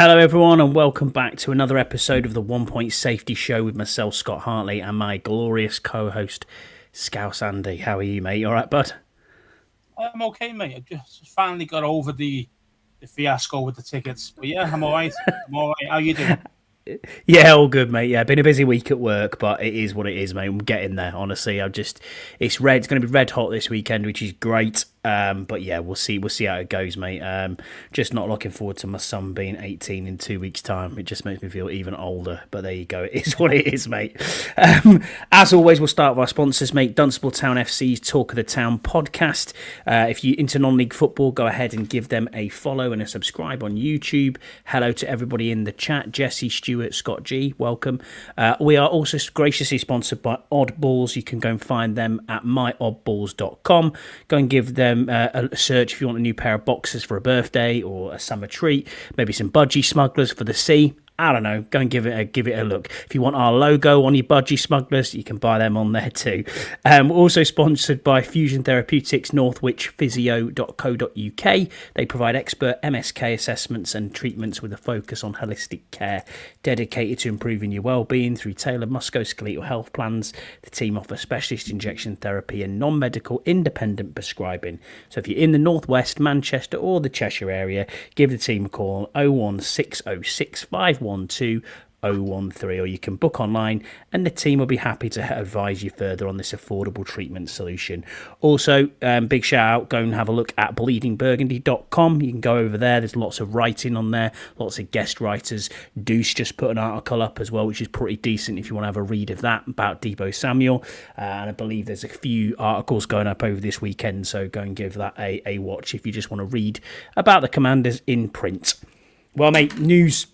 Hello everyone and welcome back to another episode of the 1 Point Safety Show with myself, Scott Hartley, and my glorious co-host, Scouse Andy. How are you, mate? You alright, bud? I'm okay, mate. I just finally got over the fiasco with the tickets. But yeah, I'm alright. How you doing? Yeah, all good, mate. Yeah, been a busy week at work, but it is what it is, mate. I'm getting there, honestly. It's going to be red hot this weekend, which is great. But yeah, we'll see how it goes, mate. Just not looking forward to my son being 18 in 2 weeks' time. It just makes me feel even older. But there you go. It is what it is, mate. As always, we'll start with our sponsors, mate. Dunstable Town FC's Talk of the Town podcast. If you're into non-league football, go ahead and give them a follow and a subscribe on YouTube. Hello to everybody in the chat. Jesse, Stewart, Scott G, welcome. We are also graciously sponsored by Oddballs. You can go and find them at myoddballs.com. Go and give them a search if you want a new pair of boxers for a birthday or a summer treat, maybe some budgie smugglers for the sea. I don't know, go and give it a look. If you want our logo on your budgie smugglers, you can buy them on there too. We're also sponsored by Fusion Therapeutics, northwichphysio.co.uk. They provide expert MSK assessments and treatments with a focus on holistic care, dedicated to improving your well-being through tailored musculoskeletal health plans. The team offer specialist injection therapy and non-medical independent prescribing. So if you're in the Northwest, Manchester or the Cheshire area, give the team a call on 01606 512 013, or you can book online and the team will be happy to advise you further on this affordable treatment solution. Also, big shout out, go and have a look at bleedingburgundy.com. You can go over there. There's lots of writing on there, lots of guest writers. Deuce just put an article up as well, which is pretty decent if you want to have a read of that about Deebo Samuel. And I believe there's a few articles going up over this weekend, so go and give that a watch if you just want to read about the Commanders in print. Well, mate, news.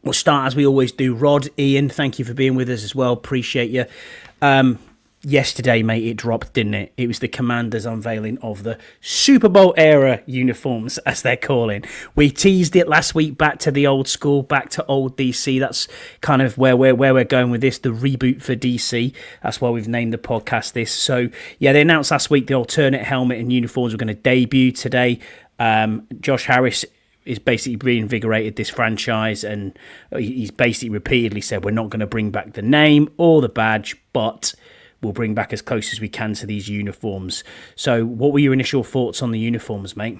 We'll start as we always do. Rod, Ian, thank you for being with us as well. Appreciate you. Yesterday, mate, it dropped, didn't it? It was the Commanders' unveiling of the Super Bowl era uniforms, as they're calling. We teased it last week back to the old school, back to old DC. That's kind of where we're going with this, the reboot for DC. That's why we've named the podcast this. So, yeah, they announced last week the alternate helmet and uniforms were going to debut today. Josh Harris is basically reinvigorated this franchise, and he's basically repeatedly said we're not going to bring back the name or the badge, but we'll bring back as close as we can to these uniforms. So what were your initial thoughts on the uniforms, mate?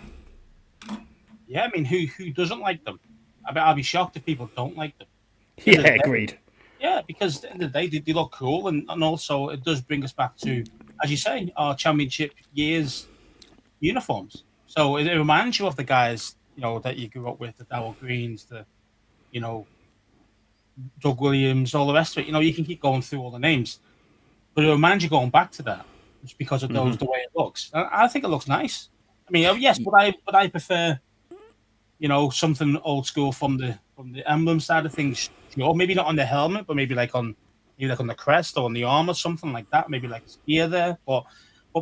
Yeah, I mean, who doesn't like them? I'll be shocked if people don't like them. Yeah, agreed. Yeah, because at the end of the day, they look cool, and also it does bring us back to, as you say, our championship years uniforms. So it reminds you of the guys, that you grew up with, the Darryl Greens, the, Doug Williams, all the rest of it. You can keep going through all the names, but it reminds you going back to that just because of the way it looks. I think it looks nice. I mean, yes, but I prefer, something old school from the emblem side of things. Maybe not on the helmet, but maybe like on the crest or on the arm or something like that. Maybe like a spear there. But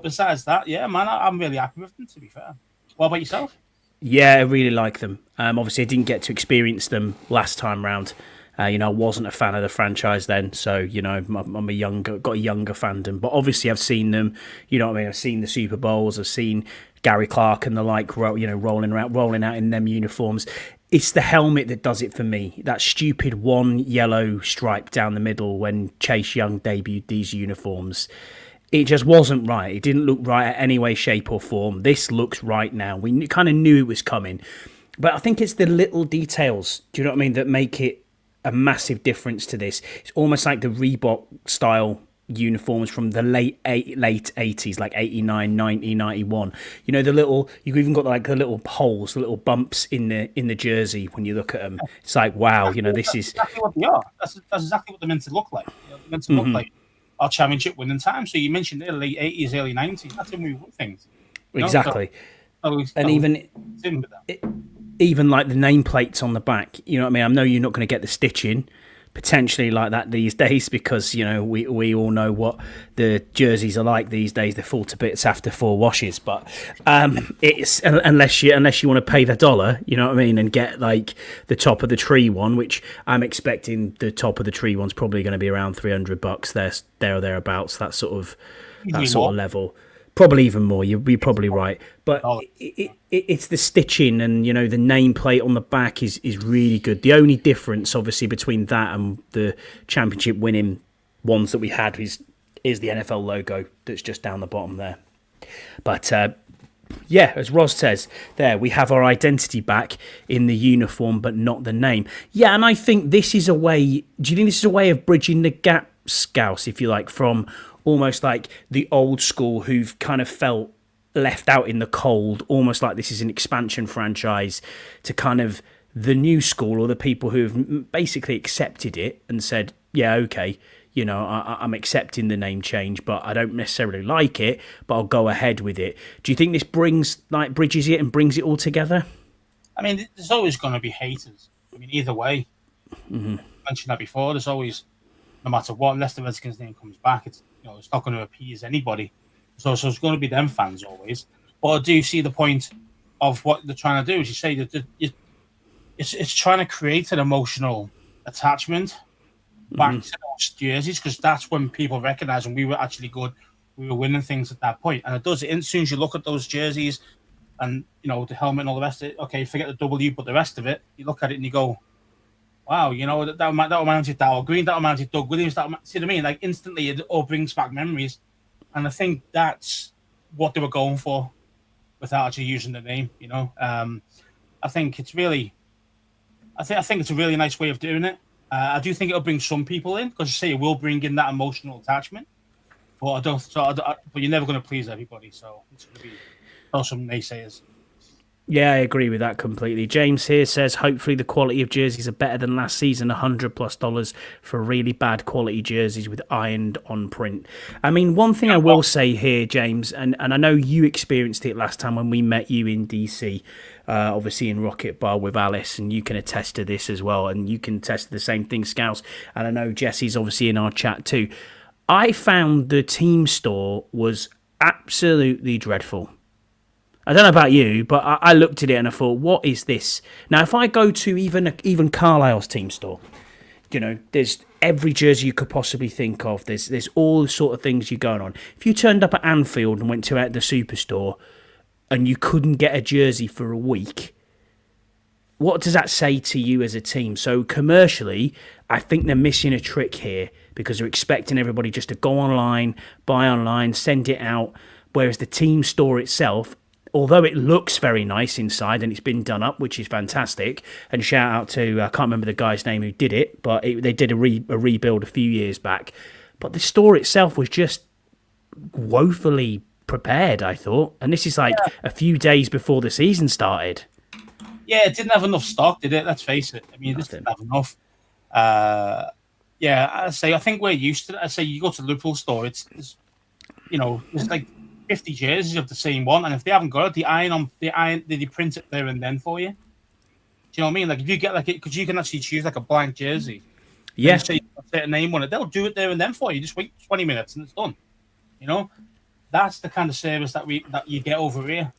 besides that, yeah, man, I'm really happy with them, to be fair. What about yourself? Yeah, I really like them. Obviously, I didn't get to experience them last time round. I wasn't a fan of the franchise then, so I'm got a younger fandom. But obviously, I've seen them. You know what I mean? I've seen the Super Bowls. I've seen Gary Clark and the like, rolling out in them uniforms. It's the helmet that does it for me. That stupid one yellow stripe down the middle when Chase Young debuted these uniforms. It just wasn't right. It didn't look right in any way, shape or form. This looks right now. We kind of knew it was coming. But I think it's the little details, do you know what I mean, that make it a massive difference to this. It's almost like the Reebok style uniforms from the late 80s, like 89, 90, 91. You've even got like the little holes, the little bumps in the jersey when you look at them. It's like, wow, this is... exactly what they are. That's exactly what they're meant to look like. They're meant to look like our championship winning time. So you mentioned the late 80s, early 90s. That's when we won things. Exactly. And even like the nameplates on the back, you know what I mean? I know you're not going to get the stitching potentially like that these days because, we all know what the jerseys are like these days. They fall to bits after 4 washes. But it's unless you want to pay the dollar, you know what I mean, and get like the top of the tree one, which I'm expecting the top of the tree one's probably going to be around $300 there or thereabouts. That sort of level. Probably even more. You're probably right, but $1. it's the stitching and the nameplate on the back is really good. The only difference, obviously, between that and the championship winning ones that we had is the NFL logo that's just down the bottom there. But yeah, as Roz says, there we have our identity back in the uniform, but not the name. Yeah, and I think this is a way. Do you think this is a way of bridging the gap, Scouse, if you like, from almost like the old school who've kind of felt left out in the cold, almost like this is an expansion franchise, to kind of the new school or the people who've basically accepted it and said, yeah, okay, I'm accepting the name change, but I don't necessarily like it, but I'll go ahead with it. Do you think this bridges it and brings it all together? I mean, there's always going to be haters. I mean, either way. Mm-hmm. I mentioned that before. There's always, no matter what, unless the Redskins name comes back, it's not going to appease anybody. So it's going to be them fans always. But I do see the point of what they're trying to do. As you say, that it's trying to create an emotional attachment back to those jerseys, because that's when people recognise when we were actually good, we were winning things at that point. And it does. As soon as you look at those jerseys and the helmet and all the rest of it, okay, forget the W, but the rest of it, you look at it and you go, wow, that reminds you of Darryl Green, that reminds you of Doug Williams, see what I mean? Like instantly it all brings back memories. And I think that's what they were going for without actually using the name, I think it's really I think it's a really nice way of doing it. I do think it'll bring some people in, because you say it will bring in that emotional attachment. But but you're never going to please everybody, so it's going to be some naysayers. Yeah, I agree with that completely. James here says, hopefully the quality of jerseys are better than last season, $100+ for really bad quality jerseys with ironed on print. I mean, one thing I will say here, James, and I know you experienced it last time when we met you in DC, obviously in Rocket Bar with Alice, and you can attest to this as well, and you can attest to the same thing, Scouse, and I know Jesse's obviously in our chat too. I found the team store was absolutely dreadful. I don't know about you, but I looked at it and I thought, what is this? Now, if I go to even Carlisle's team store, there's every jersey you could possibly think of. There's all sort of things you're going on. If you turned up at Anfield and went to the Superstore and you couldn't get a jersey for a week, what does that say to you as a team? So commercially, I think they're missing a trick here, because they're expecting everybody just to go online, buy online, send it out, whereas the team store itself, although it looks very nice inside and it's been done up, which is fantastic, and shout out to, I can't remember the guy's name who did it, but they did a rebuild a few years back. But the store itself was just woefully prepared, I thought. And this is like a few days before the season started. Yeah, it didn't have enough stock, did it? Let's face it. I mean, this didn't have enough. I think we're used to it. I say you go to the Liverpool store, it's there's like 50 jerseys of the same one, and if they haven't got it, they print it there and then for you. Do you know what I mean? Like if you get because you can actually choose like a blank jersey. Yeah. Say a certain name on it, they'll do it there and then for you. Just wait 20 minutes and it's done. That's the kind of service that you get over here.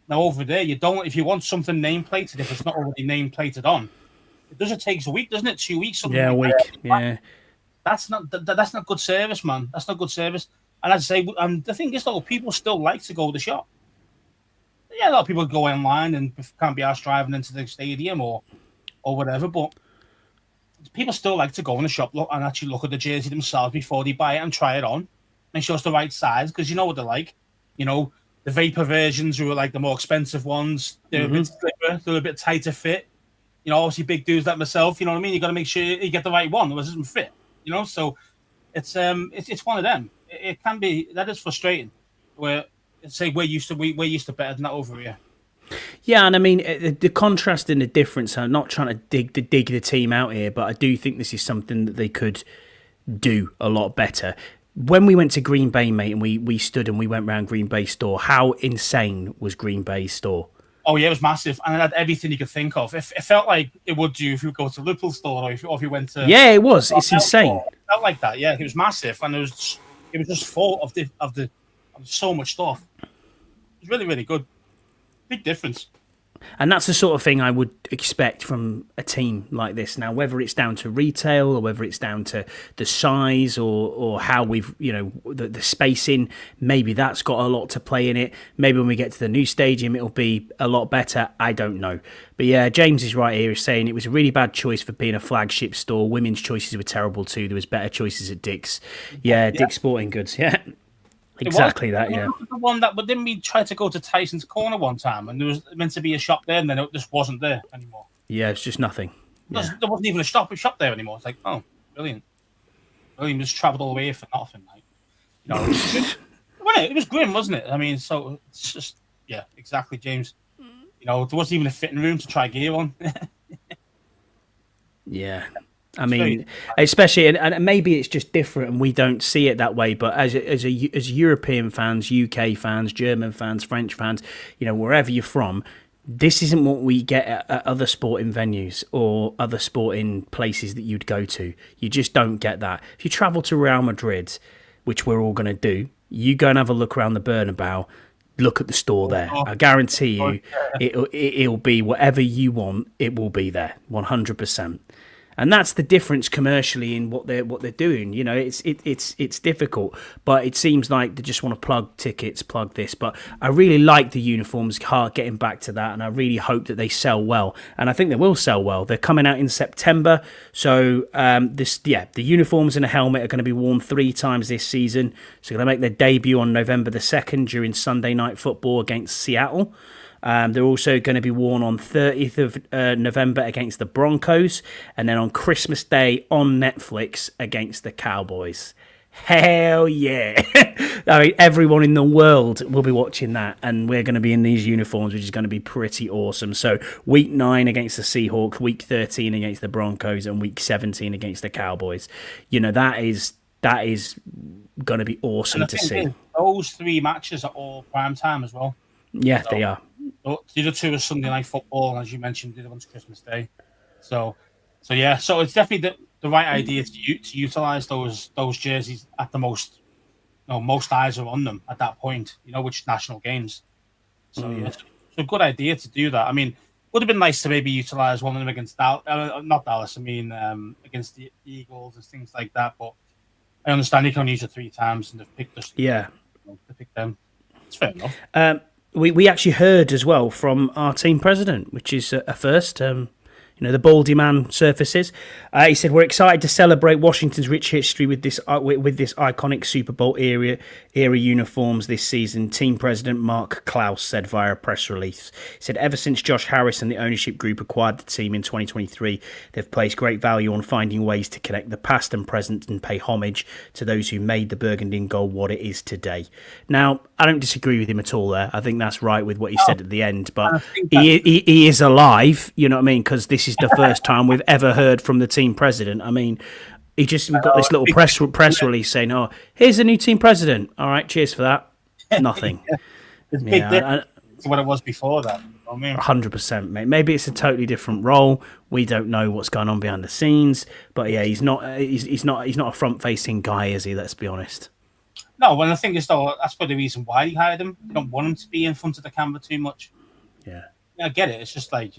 Now over there, you don't. If you want something name plated, if it's not already name plated on, it takes a week, doesn't it? 2 weeks. Yeah, a week. Yeah. That's not good service, man. That's not good service. And as I say, the thing is, though, people still like to go to the shop. Yeah, a lot of people go online and can't be arsed driving into the stadium or whatever, but people still like to go in the shop and actually look at the jersey themselves before they buy it and try it on. Make sure it's the right size, because you know what they're like. The vapor versions who are like the more expensive ones, they're a bit slimmer, they're a bit tighter fit. Obviously big dudes like myself, you know what I mean? You got to make sure you get the right one, otherwise it doesn't fit. So it's one of them. It can be, that is frustrating. Where say we're used to better than that over here. Yeah, and I mean the contrast and the difference. I'm not trying to dig the team out here, but I do think this is something that they could do a lot better. When we went to Green Bay, mate, and we stood and we went around Green Bay store, how insane was Green Bay's store? Oh yeah, it was massive, and it had everything you could think of. It felt like it would do if you go to a Liverpool store or if you went to. Yeah, it was. It's insane. It felt like that. Yeah, it was massive, and it was just full of so much stuff. It was really, really good. Big difference. And that's the sort of thing I would expect from a team like this. Now, whether it's down to retail or whether it's down to the size or how we've, the spacing, maybe that's got a lot to play in it. Maybe when we get to the new stadium, it'll be a lot better. I don't know. But yeah, James is right here. He's saying it was a really bad choice for being a flagship store. Women's choices were terrible too. There was better choices at Dick's. Yeah. Dick's Sporting Goods. Yeah. Exactly that, yeah. The one that, but didn't we try to go to Tyson's Corner one time, and there was meant to be a shop there, and then it just wasn't there anymore. Yeah, it's just nothing. There wasn't even a shop there anymore. It's like, oh, brilliant. Brilliant, just travelled all the way for nothing. Like, it was grim, wasn't it? I mean, so it's just, yeah, exactly, James. There wasn't even a fitting room to try gear on. Yeah. I mean, especially, and maybe it's just different and we don't see it that way, but as European fans, UK fans, German fans, French fans, wherever you're from, this isn't what we get at other sporting venues or other sporting places that you'd go to. You just don't get that. If you travel to Real Madrid, which we're all going to do, you go and have a look around the Bernabeu, look at the store there. I guarantee you it'll be whatever you want, it will be there, 100%. And that's the difference commercially in what they're doing. It's difficult, but it seems like they just want to plug tickets, plug this. But I really like the uniforms, getting back to that, and I really hope that they sell well. And I think they will sell well. They're coming out in September, so the uniforms and a helmet are going to be worn 3 times this season. So they're going to make their debut on November the 2nd during Sunday Night Football against Seattle. They're also going to be worn on 30th of November against the Broncos, and then on Christmas Day on Netflix against the Cowboys. Hell yeah. I mean, everyone in the world will be watching that, and we're going to be in these uniforms, which is going to be pretty awesome. So week 9 against the Seahawks, week 13 against the Broncos, and week 17 against the Cowboys. That is going to be awesome to see. Those 3 matches are all prime time as well. Yeah, they are. The other 2 are Sunday Night Football, and as you mentioned, the other one's Christmas Day. So it's definitely the right idea to utilize those jerseys at the most. Most eyes are on them at that point. Which national games. So it's a good idea to do that. I mean, would have been nice to maybe utilize one of them against not Dallas. I mean, against the Eagles and things like that. But I understand you can only use it 3 times, and they've picked us. Yeah, to pick them. It's fair enough. We actually heard as well from our team president, which is a first. The baldy man surfaces. He said, "We're excited to celebrate Washington's rich history with this iconic Super Bowl era uniforms this season." Team president Mark Klaus said via a press release. He said, "Ever since Josh Harris and the ownership group acquired the team in 2023, they've placed great value on finding ways to connect the past and present and pay homage to those who made the burgundy and gold what it is today." Now, I don't disagree with him at all there. I think that's right with what he said at the end, but he is alive, you know what I mean? Because this is the first time we've ever heard from the team president. I mean, we've got this little press release saying, "Oh, here's the new team president." All right, cheers for that. Nothing. It's big difference to what it was before that. 100%, mate. Maybe it's a totally different role. We don't know what's going on behind the scenes, but yeah, he's not a front-facing guy, is he? Let's be honest. No, well, the thing is, though, that's probably the reason why he hired him. They don't want him to be in front of the camera too much. Yeah, I get it. It's just like,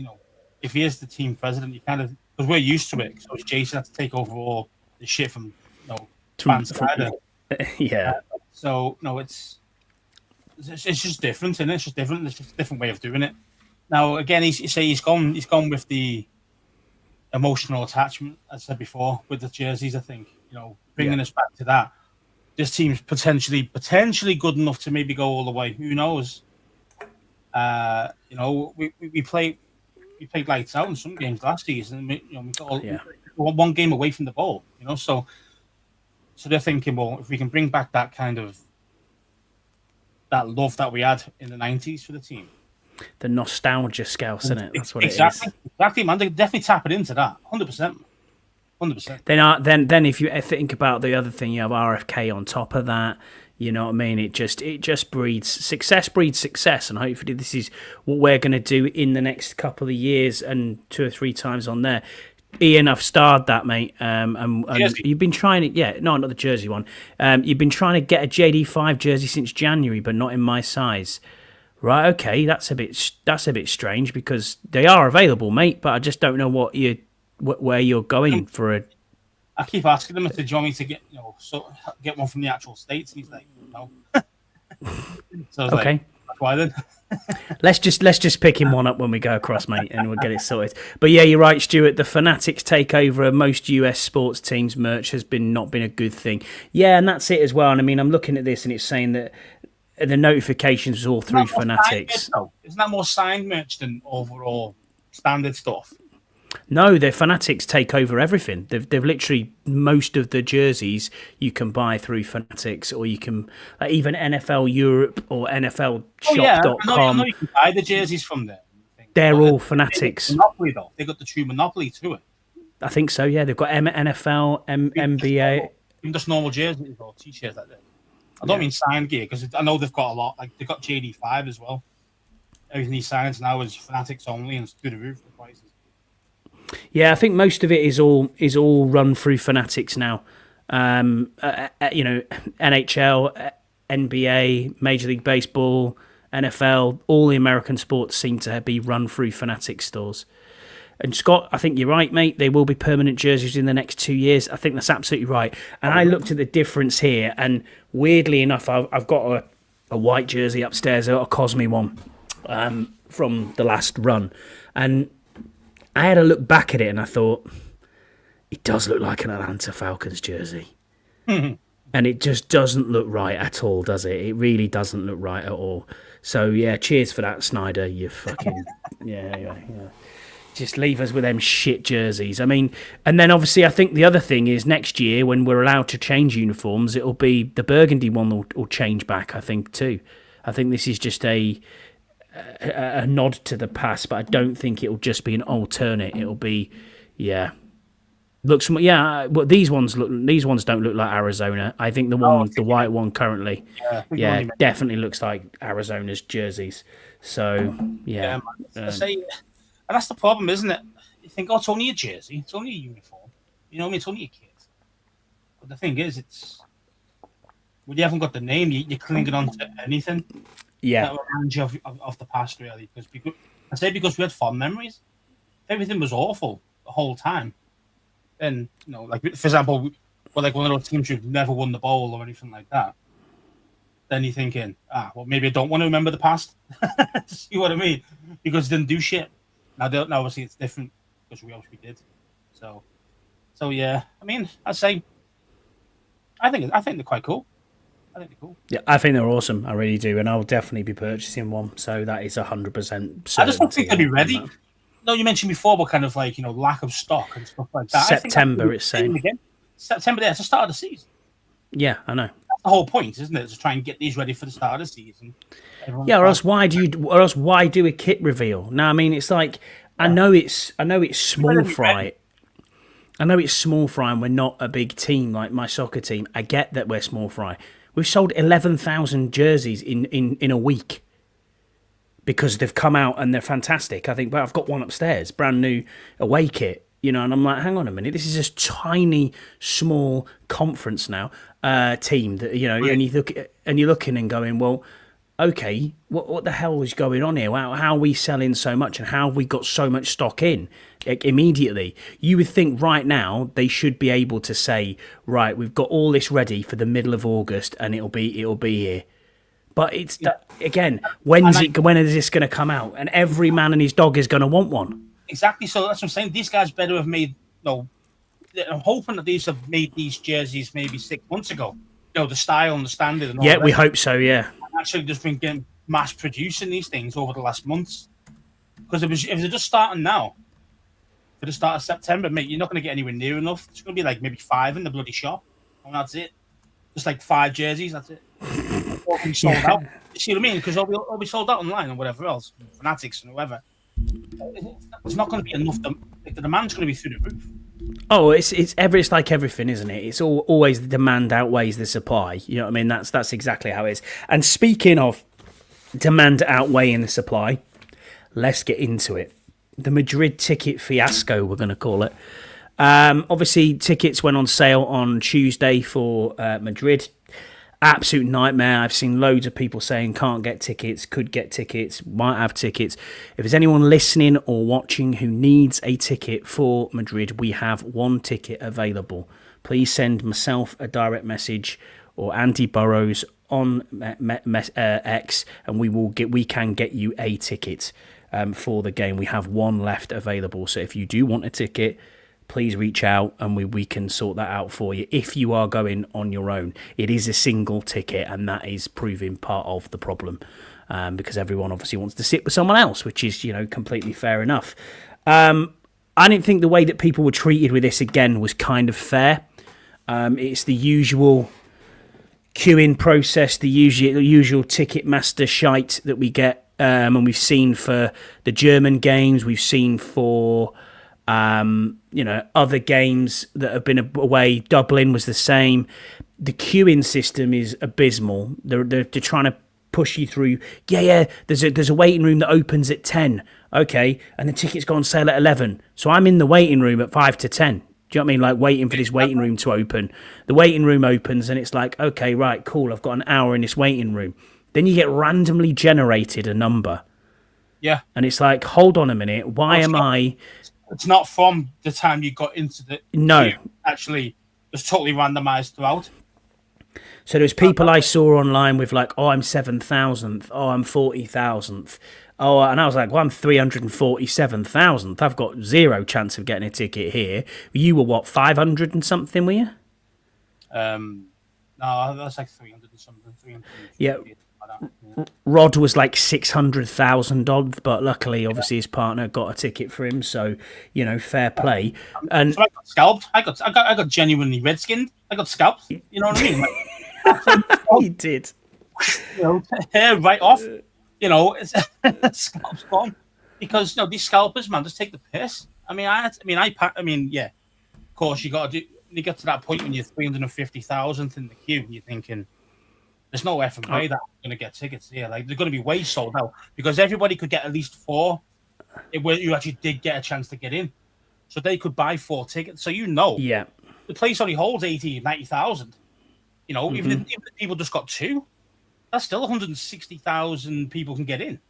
if he is the team president, you kind of, because we're used to it. So Jason had to take over all the shit from, fans. Yeah. So it's just different, isn't it? It's just different. It's just a different way of doing it. Now, again, he's gone with the emotional attachment, as I said before, with the jerseys. I think bringing us back to that. This team's potentially good enough to maybe go all the way. Who knows? We played lights out in some games last season. We got one game away from the ball. So they're thinking, well, if we can bring back that kind of that love that we had in the 90s for the team, the nostalgia scouts, isn't it? That's what exactly, it is. Exactly, man. They definitely tap it into that, 100%. 100%. Then if you think about the other thing, you have RFK on top of that. You know what I mean? It just breeds success, and hopefully this is what we're going to do in the next couple of years and 2 or 3 times on there. Ian, I've starred that, mate. And you've been trying to, not the jersey one. You've been trying to get a JD5 jersey since January, but not in my size. Right, okay, that's a bit strange because they are available, mate. But I just don't know where you're going for a. I keep asking him, I said, "Do you want me to get one from the actual states?" And he's like, "No." So I was like, Okay, "That's why then." let's just pick him one up when we go across, mate, and we'll get it sorted. But yeah, you're right, Stuart. The Fanatics takeover of most US sports teams' merch has not been a good thing. Yeah, and that's it as well. And I mean, I'm looking at this, and it's saying that the notifications was all through Fanatics. Isn't that more signed merch than overall standard stuff? No, the Fanatics take over everything. They've literally most of the jerseys you can buy through Fanatics, or you can even NFL Europe or NFLshop.com. I know you can buy the jerseys from there. They're all Fanatics. Monopoly though, they got the true monopoly to it. I think so. Yeah, they've got NFL, NBA, even just normal jerseys or t-shirts like that. I don't mean signed gear because I know they've got a lot. Like they've got JD5 as well. Everything he signs now is Fanatics only, and it's through the roof the prices. Yeah, I think most of it is all run through Fanatics now. NHL, NBA, Major League Baseball, NFL, all the American sports seem to be run through Fanatics stores. And Scott, I think you're right, mate. They will be permanent jerseys in the next 2 years. I think that's absolutely right. And I looked at the difference here, and weirdly enough, I've got a white jersey upstairs, a Cosme one from the last run, and I had a look back at it and I thought, it does look like an Atlanta Falcons jersey. And it just doesn't look right at all, does it? It really doesn't look right at all. So, yeah, cheers for that, Snyder. You fucking... yeah. Just leave us with them shit jerseys. I mean, and then obviously I think the other thing is next year when we're allowed to change uniforms, it'll be the burgundy one will change back, I think, too. I think this is just a nod to the past, but I don't think it'll just be an alternate. It'll be, But these ones don't look like Arizona. I think the white one currently, definitely looks like Arizona's jerseys. So and that's the problem, isn't it? You think, oh, it's only a jersey, it's only a uniform. You know what I mean? It's only a kit. But the thing is, when you haven't got the name, you're clinging on to anything. Yeah, that reminds you of the past, really. Because we had fond memories. Everything was awful the whole time. And like for example, we're like one of those teams who've never won the bowl or anything like that. Then you're thinking, well, maybe I don't want to remember the past. See what I mean? Because they didn't do shit. Now obviously it's different because we obviously did. So yeah. I mean, I think they're quite cool. I think they're cool. Yeah, I think they're awesome. I really do, and I'll definitely be purchasing one. So that is 100%. I just don't think they'll be ready. No, you mentioned before about kind of like lack of stock and stuff like that. September, it's saying. September, it's the start of the season. Yeah, I know. That's the whole point, isn't it? To try and get these ready for the start of the season. Yeah, or else why do a kit reveal? No, I mean it's like I know it's small fry. I know it's small fry, and we're not a big team like my soccer team. I get that we're small fry. We've sold 11,000 jerseys in a week because they've come out and they're fantastic. I think, but I've got one upstairs, brand new away kit, and I'm like, hang on a minute, this is a tiny, small conference now team that and you're looking and going, well, okay, what the hell is going on here? How are we selling so much, and how have we got so much stock in immediately? You would think right now they should be able to say, right, we've got all this ready for the middle of August, and it'll be here. But it's again, when is this going to come out? And every man and his dog is going to want one. Exactly. So that's what I'm saying. These guys better have made. I'm hoping that these have made these jerseys maybe 6 months ago. The style and the standard. And all we hope so. Yeah. Actually, just been getting mass producing these things over the last months. Because if they're just starting now, for the start of September, mate, you're not going to get anywhere near enough. It's going to be like maybe 5 in the bloody shop, and that's it. Just like 5 jerseys, that's it. All be sold out. You see what I mean? Because all be sold out online and whatever else, Fanatics and whoever. It's not going to be enough. The demand's going to be through the roof. Oh, it's like everything, isn't it? It's always the demand outweighs the supply. You know what I mean? That's exactly how it is. And speaking of demand outweighing the supply, let's get into it. The Madrid ticket fiasco, we're going to call it. Obviously, tickets went on sale on Tuesday for Madrid. absolute nightmare. I've seen loads of people saying can't get tickets, could get tickets, might have tickets. If there's anyone listening or watching who needs a ticket for Madrid, we have one ticket available. Please send myself a direct message or Andy Burrows on X, and we can get you a ticket for the game. We have one left available, so if you do want a ticket, please reach out and we can sort that out for you. If you are going on your own, it is a single ticket, and that is proving part of the problem, because everyone obviously wants to sit with someone else, which is completely fair enough. I didn't think the way that people were treated with this again was kind of fair. It's the usual queuing process, the usual Ticketmaster shite that we get, and we've seen for the German games, we've seen for other games that have been away. Dublin was the same. The queuing system is abysmal. They're trying to push you through. Yeah. There's a waiting room that opens at 10. Okay, and the tickets go on sale at 11. So I'm in the waiting room at 5 to 10. Do you know what I mean? Like waiting for this waiting room to open. The waiting room opens and it's like, okay, right, cool. I've got an hour in this waiting room. Then you get randomly generated a number. Yeah. And it's like, hold on a minute. Why am I? It's not from the time you got into the queue. Actually, it's totally randomized throughout. So there's people I saw online with like, oh, I'm 7,000th. Oh, I'm 40,000th. Oh, and I was like, well, I'm 347,000th. I've got zero chance of getting a ticket here. You were what, 500 and something, were you? No, that's like 300 and something. 300. Yeah. Rod was like 600,000 odd, but luckily, obviously, his partner got a ticket for him, so fair play. And so I got scalped. I got genuinely red skinned. I got scalped. You know what I mean? He did. Hair right off. Scalp's gone because these scalpers, man, just take the piss. I mean, yeah. Of course, you got to do. You get to that point when you're 350,000th in the queue, and you're thinking, there's no effing way that I'm going to get tickets here. Like, they're going to be way sold out because everybody could get at least 4 where you actually did get a chance to get in. So they could buy 4 tickets. So the place only holds 80, 90,000. Even if people just got 2, that's still 160,000 people can get in.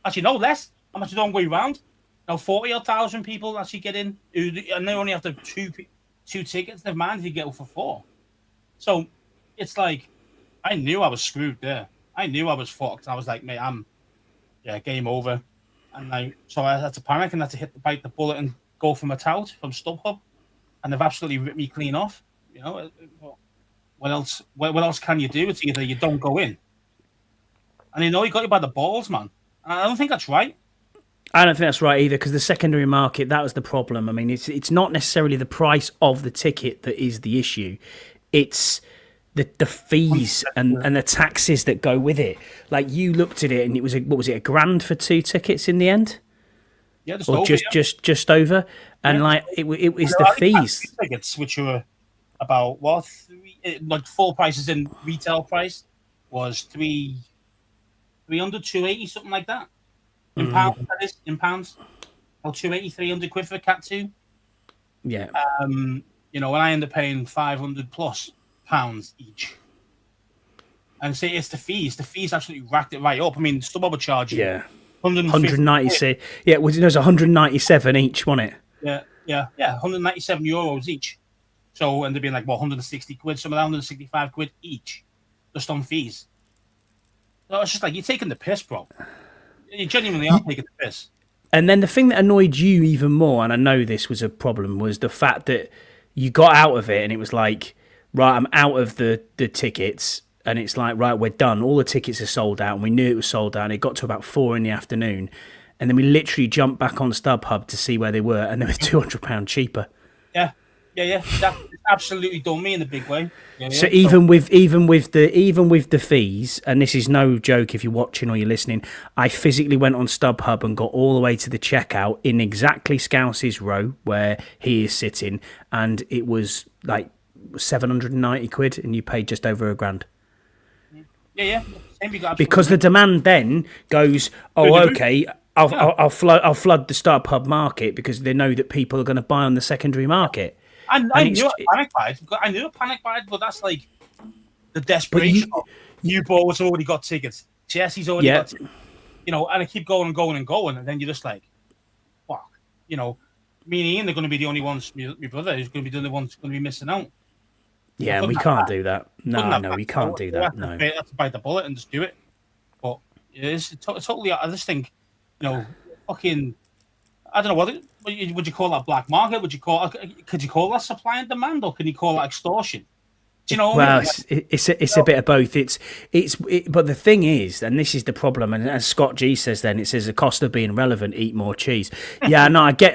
Actually, no less. How much don't go around? 40,000 people actually get in, and they only have to two tickets. Never mind if you get for 4. So it's like, I knew I was screwed there. I knew I was fucked. I was like, mate, game over. And so I had to panic and had to bite the bullet and go from a tout from StubHub, and they've absolutely ripped me clean off. What else? What else can you do? It's either you don't go in, and he got you by the balls, man. And I don't think that's right. I don't think that's right either, because the secondary market, that was the problem. I mean, it's not necessarily the price of the ticket that is the issue. It's the fees and the taxes that go with it. Like, you looked at it and it was what was it, $1,000 for 2 tickets in the end? Yeah, just over. And it was the fees. Tickets, which were about full prices in retail price was 300, 280, something like that. In pounds, that is, in pounds. Or 280, 300 quid for a Cat 2. Yeah. And I end up paying 500 plus pounds each. And say it's the fees. The fees absolutely racked it right up. I mean, StubHub would charge you 196. Yeah, it was 197 each, wasn't it? Yeah, 197 euros each. So ended up being like 160 quid, some of that 165 quid each, just on fees. So it's just like, you're taking the piss, bro. You genuinely are taking the piss. And then the thing that annoyed you even more, and I know this was a problem, was the fact that you got out of it and it was like, right, I'm out of the tickets, and it's like, right, we're done. All the tickets are sold out, and we knew it was sold out, and it got to about 4 in the afternoon, and then we literally jumped back on StubHub to see where they were, and they were £200 cheaper. Yeah. That absolutely done me in a big way. So even with the fees, and this is no joke if you're watching or you're listening, I physically went on StubHub and got all the way to the checkout in exactly Scouse's row where he is sitting, and it was like 790 quid, and you paid just over £1,000. Yeah. Because the demand then goes, okay, I'll flood the StubHub market because they know that people are going to buy on the secondary market. I knew a panic buy. But that's like, the desperation of Newbold's already got tickets, Jesse's already got tickets, you know, and I keep going and going and going, and then you're just like, fuck, you know, me and Ian are going to be the only ones. My brother is going to be the only ones going to be missing out. Yeah, and we can't do that. No, we can't do that. No, we have to bite the bullet and just do it. But it's totally. I just think, you know, fucking. I don't know would you call that black market? Could you call that supply and demand, or can you call that extortion? Do you know? Well, it's a bit of both. But the thing is, and this is the problem, and as Scott G says, then it says the cost of being relevant: eat more cheese. Yeah, no, I get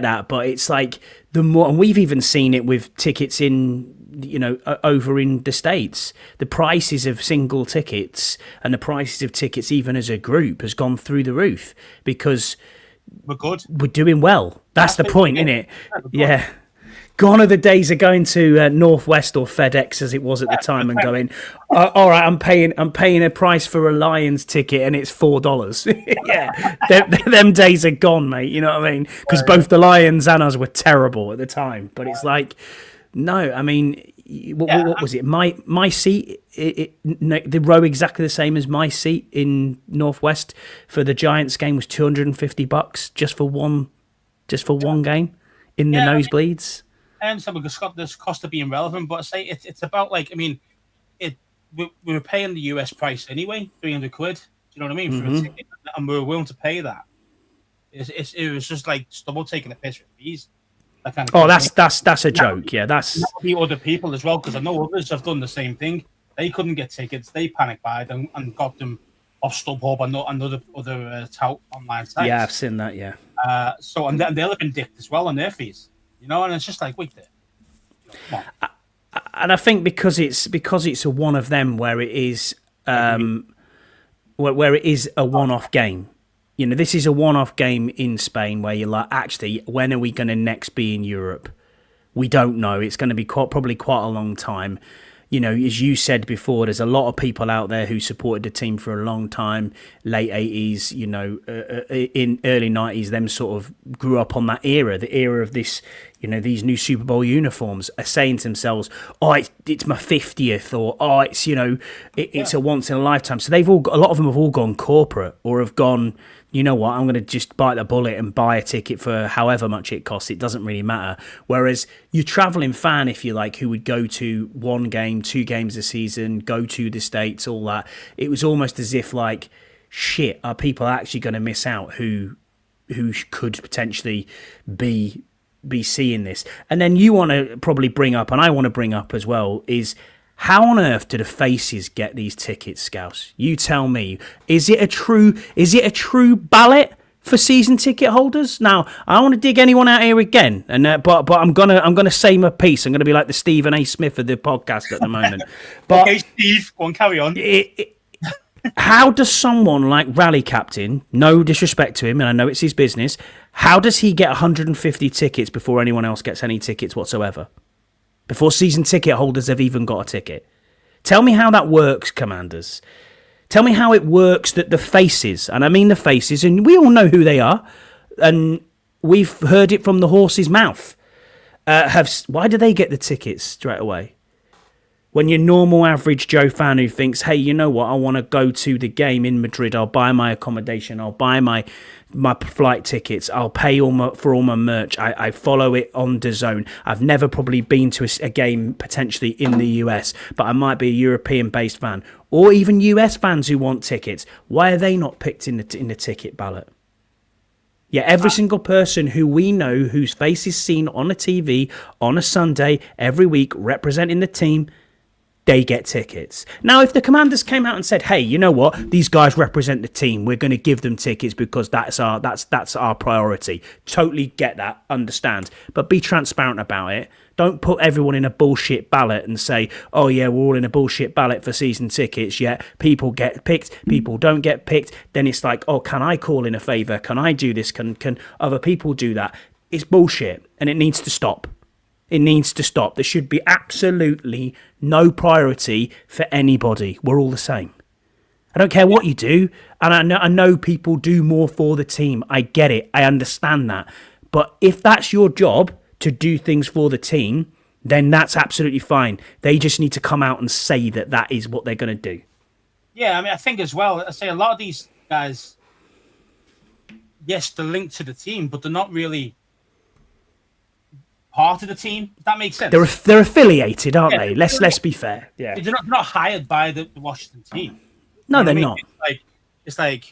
that, but it's like the more, and we've even seen it with tickets in, you know, over in the States, the prices of single tickets and the prices of tickets even as a group has gone through the roof because we're good. We're doing well. That's the point, isn't it? Yeah. Gone are the days of going to Northwest or FedEx as it was at the time and going, all right, I'm paying a price for a Lions ticket and it's $4. Yeah, them days are gone, mate. You know what I mean? Because both the Lions and us were terrible at the time. But it's like, no, I mean, what was it? My seat, the row exactly the same as my seat in Northwest for the Giants game was $250 just for one game in the nosebleeds. I understand this cost of being relevant, but I say it's about, like, I mean, we were paying the US price anyway, £300. Do you know what I mean? For a ticket, and we were willing to pay that. It was just like double taking a piss for fees. Kind of that's a joke. Yeah, that's the other people as well, because I know others have done the same thing. They couldn't get tickets. They panic buyed and got them off StubHub and other tout online sites. Yeah, I've seen that. Yeah. So and they'll have been dipped as well on their fees, you know. And it's just like, wait there. Come on. And I think because it's a one of them where it is where it is a one-off game. You know, this is a one-off game in Spain where you're like, actually, when are we going to next be in Europe? We don't know. It's going to be probably quite a long time. You know, as you said before, there's a lot of people out there who supported the team for a long time, late 80s, you know, in early 90s, them sort of grew up on that era, the era of this, you know, these new Super Bowl uniforms, are saying to themselves, oh, it's my 50th, or, oh, it's, you know, it's a once in a lifetime. So a lot of them have all gone corporate or have gone, you know what, I'm going to just bite the bullet and buy a ticket for however much it costs. It doesn't really matter. Whereas your travelling fan, if you like, who would go to one game, 2 games a season, go to the States, all that, it was almost as if like, shit, are people actually going to miss out who could potentially be seeing this? And then you want to probably bring up, and I want to bring up as well, is how on earth do the faces get these tickets, Scouse? You tell me. Is it a true ballot for season ticket holders? Now, I don't want to dig anyone out here again, and but I'm gonna say my piece. I'm gonna be like the Stephen A. Smith of the podcast at the moment. But okay, Steve, go on, carry on. How does someone like Rally Captain, no disrespect to him, and I know it's his business, how does he get 150 tickets before anyone else gets any tickets whatsoever? Before season ticket holders have even got a ticket? Tell me how that works, Commanders. Tell me how it works that the faces, and I mean the faces, and we all know who they are, and we've heard it from the horse's mouth. Why do they get the tickets straight away? When your normal average Joe fan who thinks, hey, you know what, I want to go to the game in Madrid, I'll buy my accommodation, I'll buy my flight tickets, I'll pay for all my merch, I follow it on DAZN. I've never probably been to a game potentially in the US, but I might be a European-based fan, or even US fans who want tickets. Why are they not picked in the ticket ballot? Yeah, every single person who we know whose face is seen on a TV on a Sunday every week representing the team, they get tickets. Now, if the Commanders came out and said, hey, you know what, these guys represent the team, we're going to give them tickets because that's our priority. Totally get that, understand. But be transparent about it. Don't put everyone in a bullshit ballot and say, oh yeah, we're all in a bullshit ballot for season tickets, yet people get picked, people don't get picked. Then it's like, oh, can I call in a favour? Can I do this? Can other people do that? It's bullshit, and it needs to stop. It needs to stop. There should be absolutely no priority for anybody. We're all the same. I don't care what you do. And I know people do more for the team. I get it. I understand that. But if that's your job to do things for the team, then that's absolutely fine. They just need to come out and say that is what they're going to do. Yeah, I mean, I think as well, I say a lot of these guys, yes, they're linked to the team, but they're not really part of the team. If that makes sense. They're affiliated, aren't they? Let's be fair. Yeah, they're not hired by the Washington team. No, they're not. It's like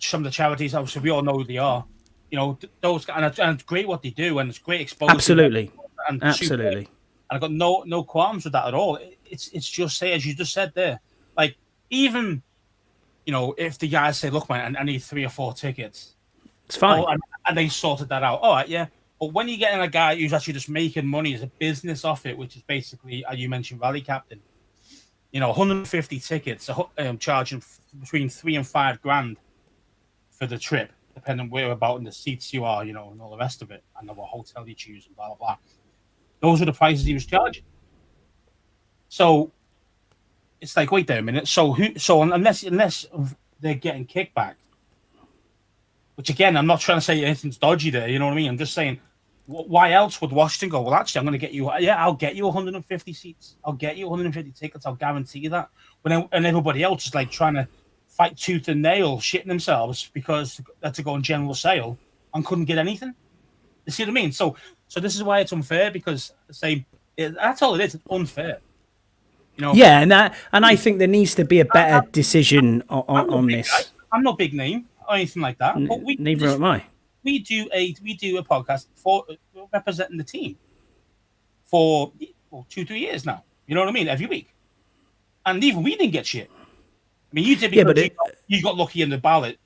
some of the charities. Obviously, we all know who they are. Those and it's great what they do, and it's great exposure. Absolutely, and absolutely. And I've got no qualms with that at all. It's just as you just said there. Like even if the guys say, "Look, man, I need 3 or 4 tickets," it's fine, and they sorted that out. All right, yeah. But when you're getting a guy who's actually just making money as a business off it, which is basically, you mentioned Rally Captain, 150 tickets, charging between 3 and 5 grand for the trip, depending where about in the seats you are, and all the rest of it, and what hotel you choose and blah blah blah. Those are the prices he was charging. So it's like, wait there a minute. So unless they're getting kickback, which again, I'm not trying to say anything's dodgy there. You know what I mean? I'm just saying, why else would Washington go? Well, actually, I'm going to get you. Yeah, I'll get you 150 seats. I'll get you 150 tickets. I'll guarantee you that. And everybody else is like trying to fight tooth and nail, shitting themselves because they had to go on general sale and couldn't get anything. You see what I mean? So this is why it's unfair, because that's all it is. It's unfair. Yeah, and I think there needs to be a better decision on this. I'm not big name or anything like that. But neither am I. We do a podcast for representing the team for 2-3 years now. You know what I mean? Every week, and even we didn't get shit. I mean, you did because you got lucky in the ballot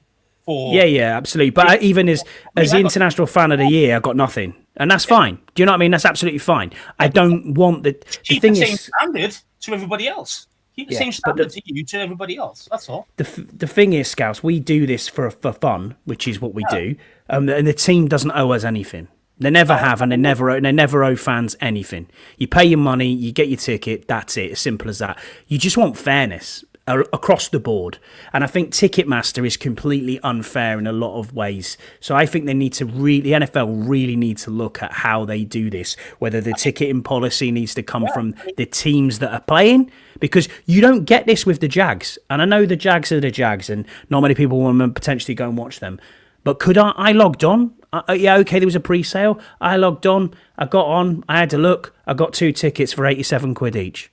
for. Yeah, absolutely. But even as the international fan of the year, I got nothing, and that's fine. Do you know what I mean? That's absolutely fine. I don't want the thing the same standard to everybody else. Keep the same standard to you to everybody else. That's all. The thing is, Scouts, we do this for fun, which is what we do, and the team doesn't owe us anything. They never have, and they never owe fans anything. You pay your money, you get your ticket. That's it. As simple as that. You just want fairness across the board, and I think Ticketmaster is completely unfair in a lot of ways. So I think the NFL really need to look at how they do this, whether the ticketing policy needs to come from the teams that are playing, because you don't get this with the Jags, and I know the Jags are the Jags and not many people want to potentially go and watch them, but could I logged on, there was a pre-sale, I logged on, I got on, I had to look, I got 2 tickets for 87 quid each.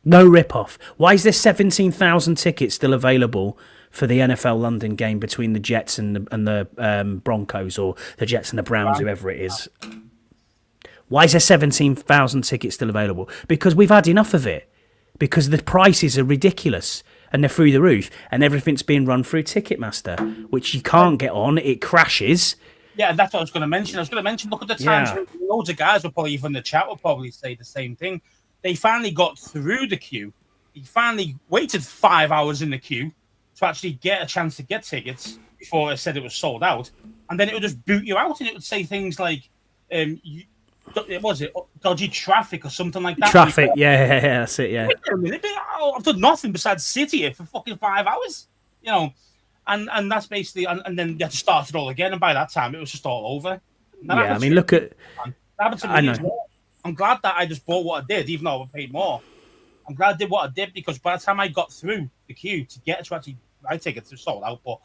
No rip-off. Why is there 17,000 tickets still available for the NFL London game between the Jets and the Broncos, or the Jets and the Browns, whoever it is? Why is there 17,000 tickets still available? Because we've had enough of it. Because the prices are ridiculous and they're through the roof, and everything's being run through Ticketmaster, which you can't get on. It crashes. Yeah, that's what I was going to mention. Look at the times. Loads of guys will probably, even in the chat, will probably say the same thing. They finally got through the queue. He finally waited 5 hours in the queue to actually get a chance to get tickets before it said it was sold out. And then it would just boot you out, and it would say things like, dodgy traffic or something like that. Traffic, yeah, that's it, yeah. Wait a minute, I've done nothing besides sit here for fucking 5 hours, and that's basically, and then you had to start it all again, and by that time it was just all over. I mean, look at... That happened to me as well. I'm glad that I just bought what I did, even though I paid more. I'm glad I did what I did, because by the time I got through the queue to get to actually, I take it to sold out, but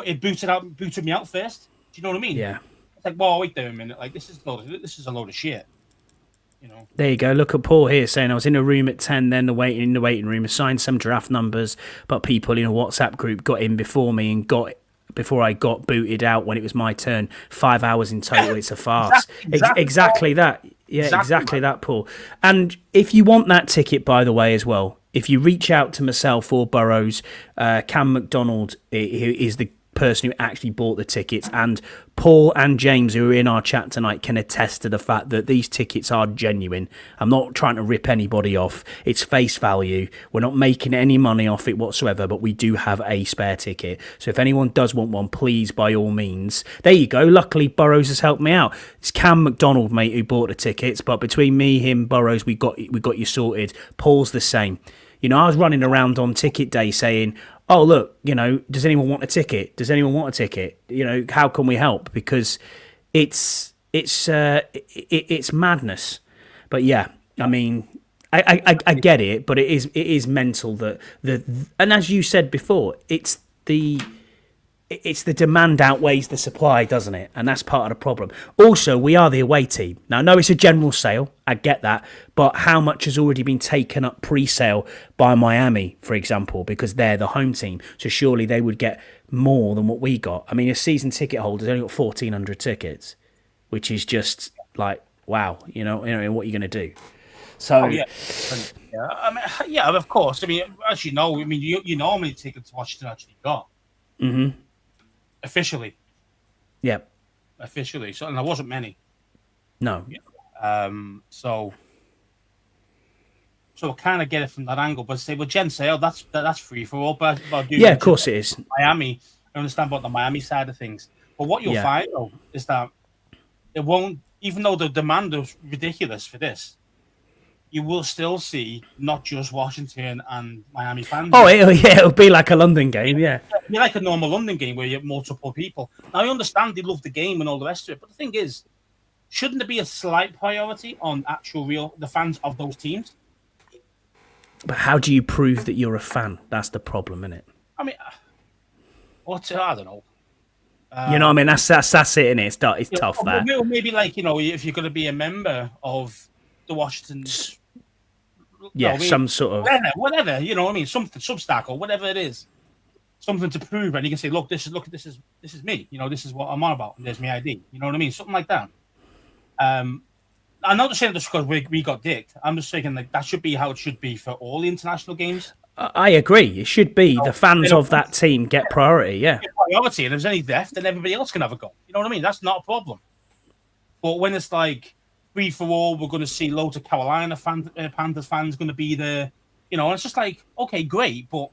it booted me out first. Do you know what I mean? Yeah. It's like, well, wait there a minute. Like, this is a load of shit. There you go. Look at Paul here saying I was in a room at 10, then in the waiting room, assigned some draft numbers, but people in a WhatsApp group got in before me and before I got booted out when it was my turn. 5 hours in total. It's a farce. Exactly that. Yeah, exactly that, Paul. And if you want that ticket, by the way, as well, if you reach out to myself or Burrows, Cam McDonald, who is the person who actually bought the tickets, and Paul and James, who are in our chat tonight, can attest to the fact that these tickets are genuine. I'm not trying to rip anybody off. It's face value. We're not making any money off it whatsoever, but we do have a spare ticket. So if anyone does want one, please, by all means. There you go. Luckily, Burrows has helped me out. It's Cam McDonald, mate, who bought the tickets, but between me, him, Burrows, we got you sorted. Paul's the same. I was running around on ticket day saying, oh, look, does anyone want a ticket? Does anyone want a ticket? How can we help? Because it's it's madness. But yeah, I mean, I get it, but it is mental that and as you said before, it's the demand outweighs the supply, doesn't it? And that's part of the problem. Also, we are the away team. Now, I know it's a general sale. I get that. But how much has already been taken up pre-sale by Miami, for example, because they're the home team? So surely they would get more than what we got. I mean, a season ticket holder's only got 1,400 tickets, which is just like, wow, what are you going to do? So, yeah. I mean, yeah, of course. I mean, as you know, you know how many tickets Washington actually got. Mm-hmm. Officially. Yeah. Officially. So, and there wasn't many. No. So I kind of get it from that angle, but say, well, Jen say, that's free for all. But yeah, of course it is. Miami, I understand about the Miami side of things. But what you'll find though is that it won't, even though the demand is ridiculous for this, you will still see not just Washington and Miami fans. Oh, it'll be like a London game, yeah. It'll be like a normal London game where you have multiple people. Now, I understand they love the game and all the rest of it, but the thing is, shouldn't there be a slight priority on the fans of those teams? But how do you prove that you're a fan? That's the problem, isn't it? I mean, I don't know. You know what I mean? That's it, innit? It's tough, that. Maybe like, if you're going to be a member of the Washington's... Yeah, some sort of... Whatever, you know what I mean? Something, Substack or whatever it is. Something to prove, and you can say, look, this is me. This is what I'm on about. And there's my ID. You know what I mean? Something like that. I'm not just saying this because we got dicked. I'm just saying like that should be how it should be for all the international games. I agree. It should be the fans of that team get priority. Yeah, priority. And if there's any left, then everybody else can have a go. You know what I mean? That's not a problem. But when it's like free for all, we're going to see loads of Carolina Panthers fans going to be there. And it's just like, okay, great, but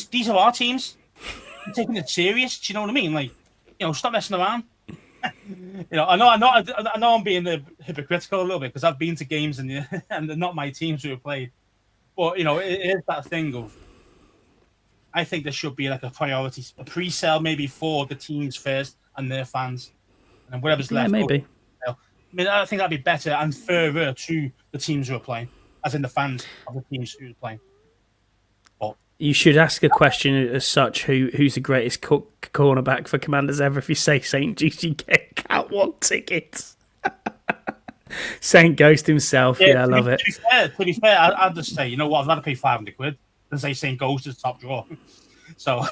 these are our teams. We're taking it serious. Do you know what I mean? Like, stop messing around. I know I'm being hypocritical a little bit because I've been to games and they're not my teams who have played. But, it is that thing of, I think there should be like a priority, a pre-sale maybe for the teams first and their fans. And whatever's left. Maybe. I think that'd be better and further to the teams who are playing, as in the fans of the teams who are playing. But you should ask a question as such: who's the greatest cornerback for Commanders ever? If you say Saint GCK, can't want tickets. Saint Ghost himself, I love it. To be fair, I'd just say, you know what, I'd rather pay £500 than say Saint Ghost is top draw. So.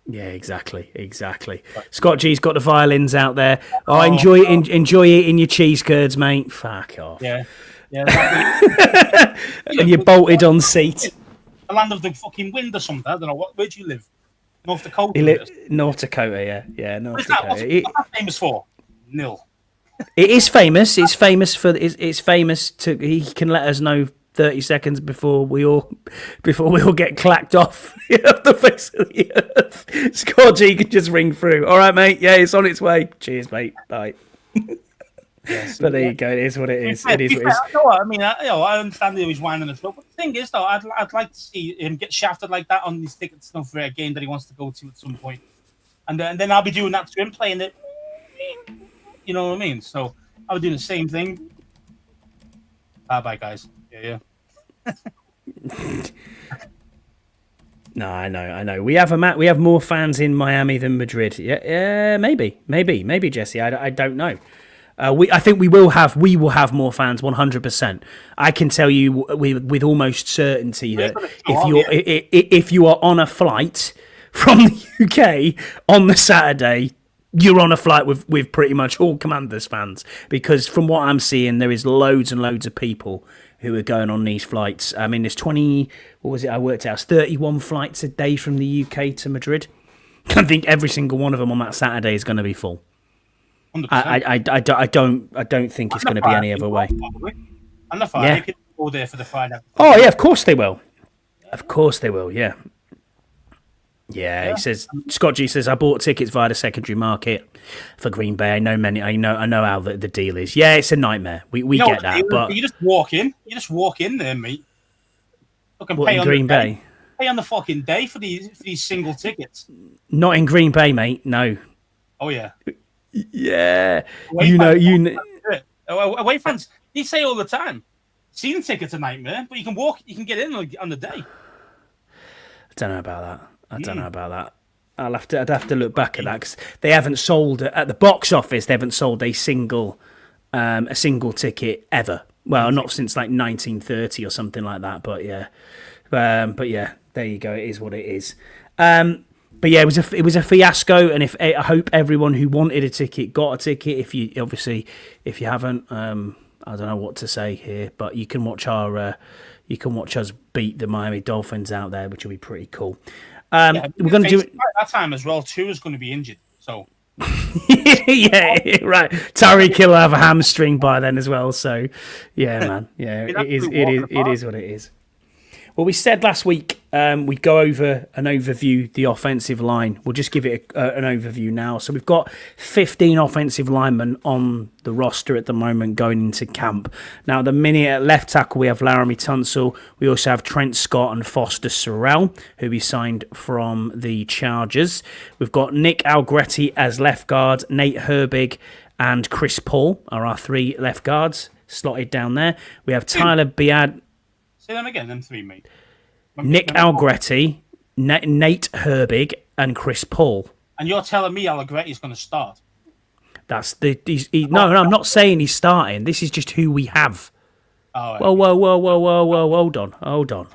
Yeah, exactly. Scott G's got the violins out there. Enjoy eating your cheese curds, mate. Fuck off. Yeah. And you're bolted on seat. The land of the fucking wind or something. I don't know. Where do you live? North Dakota? North Dakota, yeah. North Dakota. What's that famous for? Nil. It is famous. It's famous for. It's famous to. He can let us know 30 seconds before we all get clacked off the face of the earth. Scott G can just ring through. All right, mate. Yeah, it's on its way. Cheers, mate. Bye. Yes, but there you go. It is what it is. It is what it is. I mean, I understand that he's whining and stuff. But the thing is, though, I'd like to see him get shafted like that on these tickets for a game that he wants to go to at some point, and then I'll be doing that to him, playing it. You know what I mean? So I'll be doing the same thing. Bye, guys. Yeah. No, I know. We have more fans in Miami than Madrid. Yeah, maybe, Jesse. I don't know. I think we will have more fans, 100%. I can tell you with almost certainty that if you are on a flight from the UK on the Saturday, you're on a flight with pretty much all Commanders fans, because from what I'm seeing, there is loads and loads of people who are going on these flights. I mean, there's 31 flights a day from the UK to Madrid. I think every single one of them on that Saturday is going to be full. 100%. I don't think it's going to be any other way. And the Friday, people go there for the Friday. Oh yeah, of course they will. Of course they will. Yeah. Yeah, he says. Scott G says I bought tickets via the secondary market for Green Bay. I know how the deal is. Yeah, it's a nightmare. We get that, but you just walk in. You just walk in there, mate. Pay on Green Bay. Pay on the fucking day for these single tickets. Not in Green Bay, mate. No. Oh yeah. Yeah, Away fans, away fans, they say all the time, season tickets a nightmare, but you can walk, you can get in on the day. I don't know about that. I'd have to look back at that because they haven't sold at the box office. They haven't sold a single ticket ever. Well, not since like 1930 or something like that. But yeah, there you go. It is what it is. But yeah, it was a fiasco, and I hope everyone who wanted a ticket got a ticket. If you haven't, I don't know what to say here, but you can watch us beat the Miami Dolphins out there, which will be pretty cool. We're going to do it that time as well. Tua is going to be injured, so yeah, right. Tyreek Hill will have a hamstring by then as well. So yeah, man, yeah, it is what it is. Well, we said last week we'd go over an overview, the offensive line. We'll just give it an overview now. So we've got 15 offensive linemen on the roster at the moment going into camp. Now, the minute at left tackle, we have Laramie Tunsil. We also have Trent Scott and Foster Sorrell, who we signed from the Chargers. We've got Nick Algretti as left guard, Nate Herbig and Chris Paul are our three left guards slotted down there. We have Tyler Biad. Say them again, them three, mate. Nick Algretti, Nate Herbig, and Chris Paul. And you're telling me Algretti's going to start? That's no, I'm not saying he's starting. This is just who we have. Oh, right. Whoa! Hold on.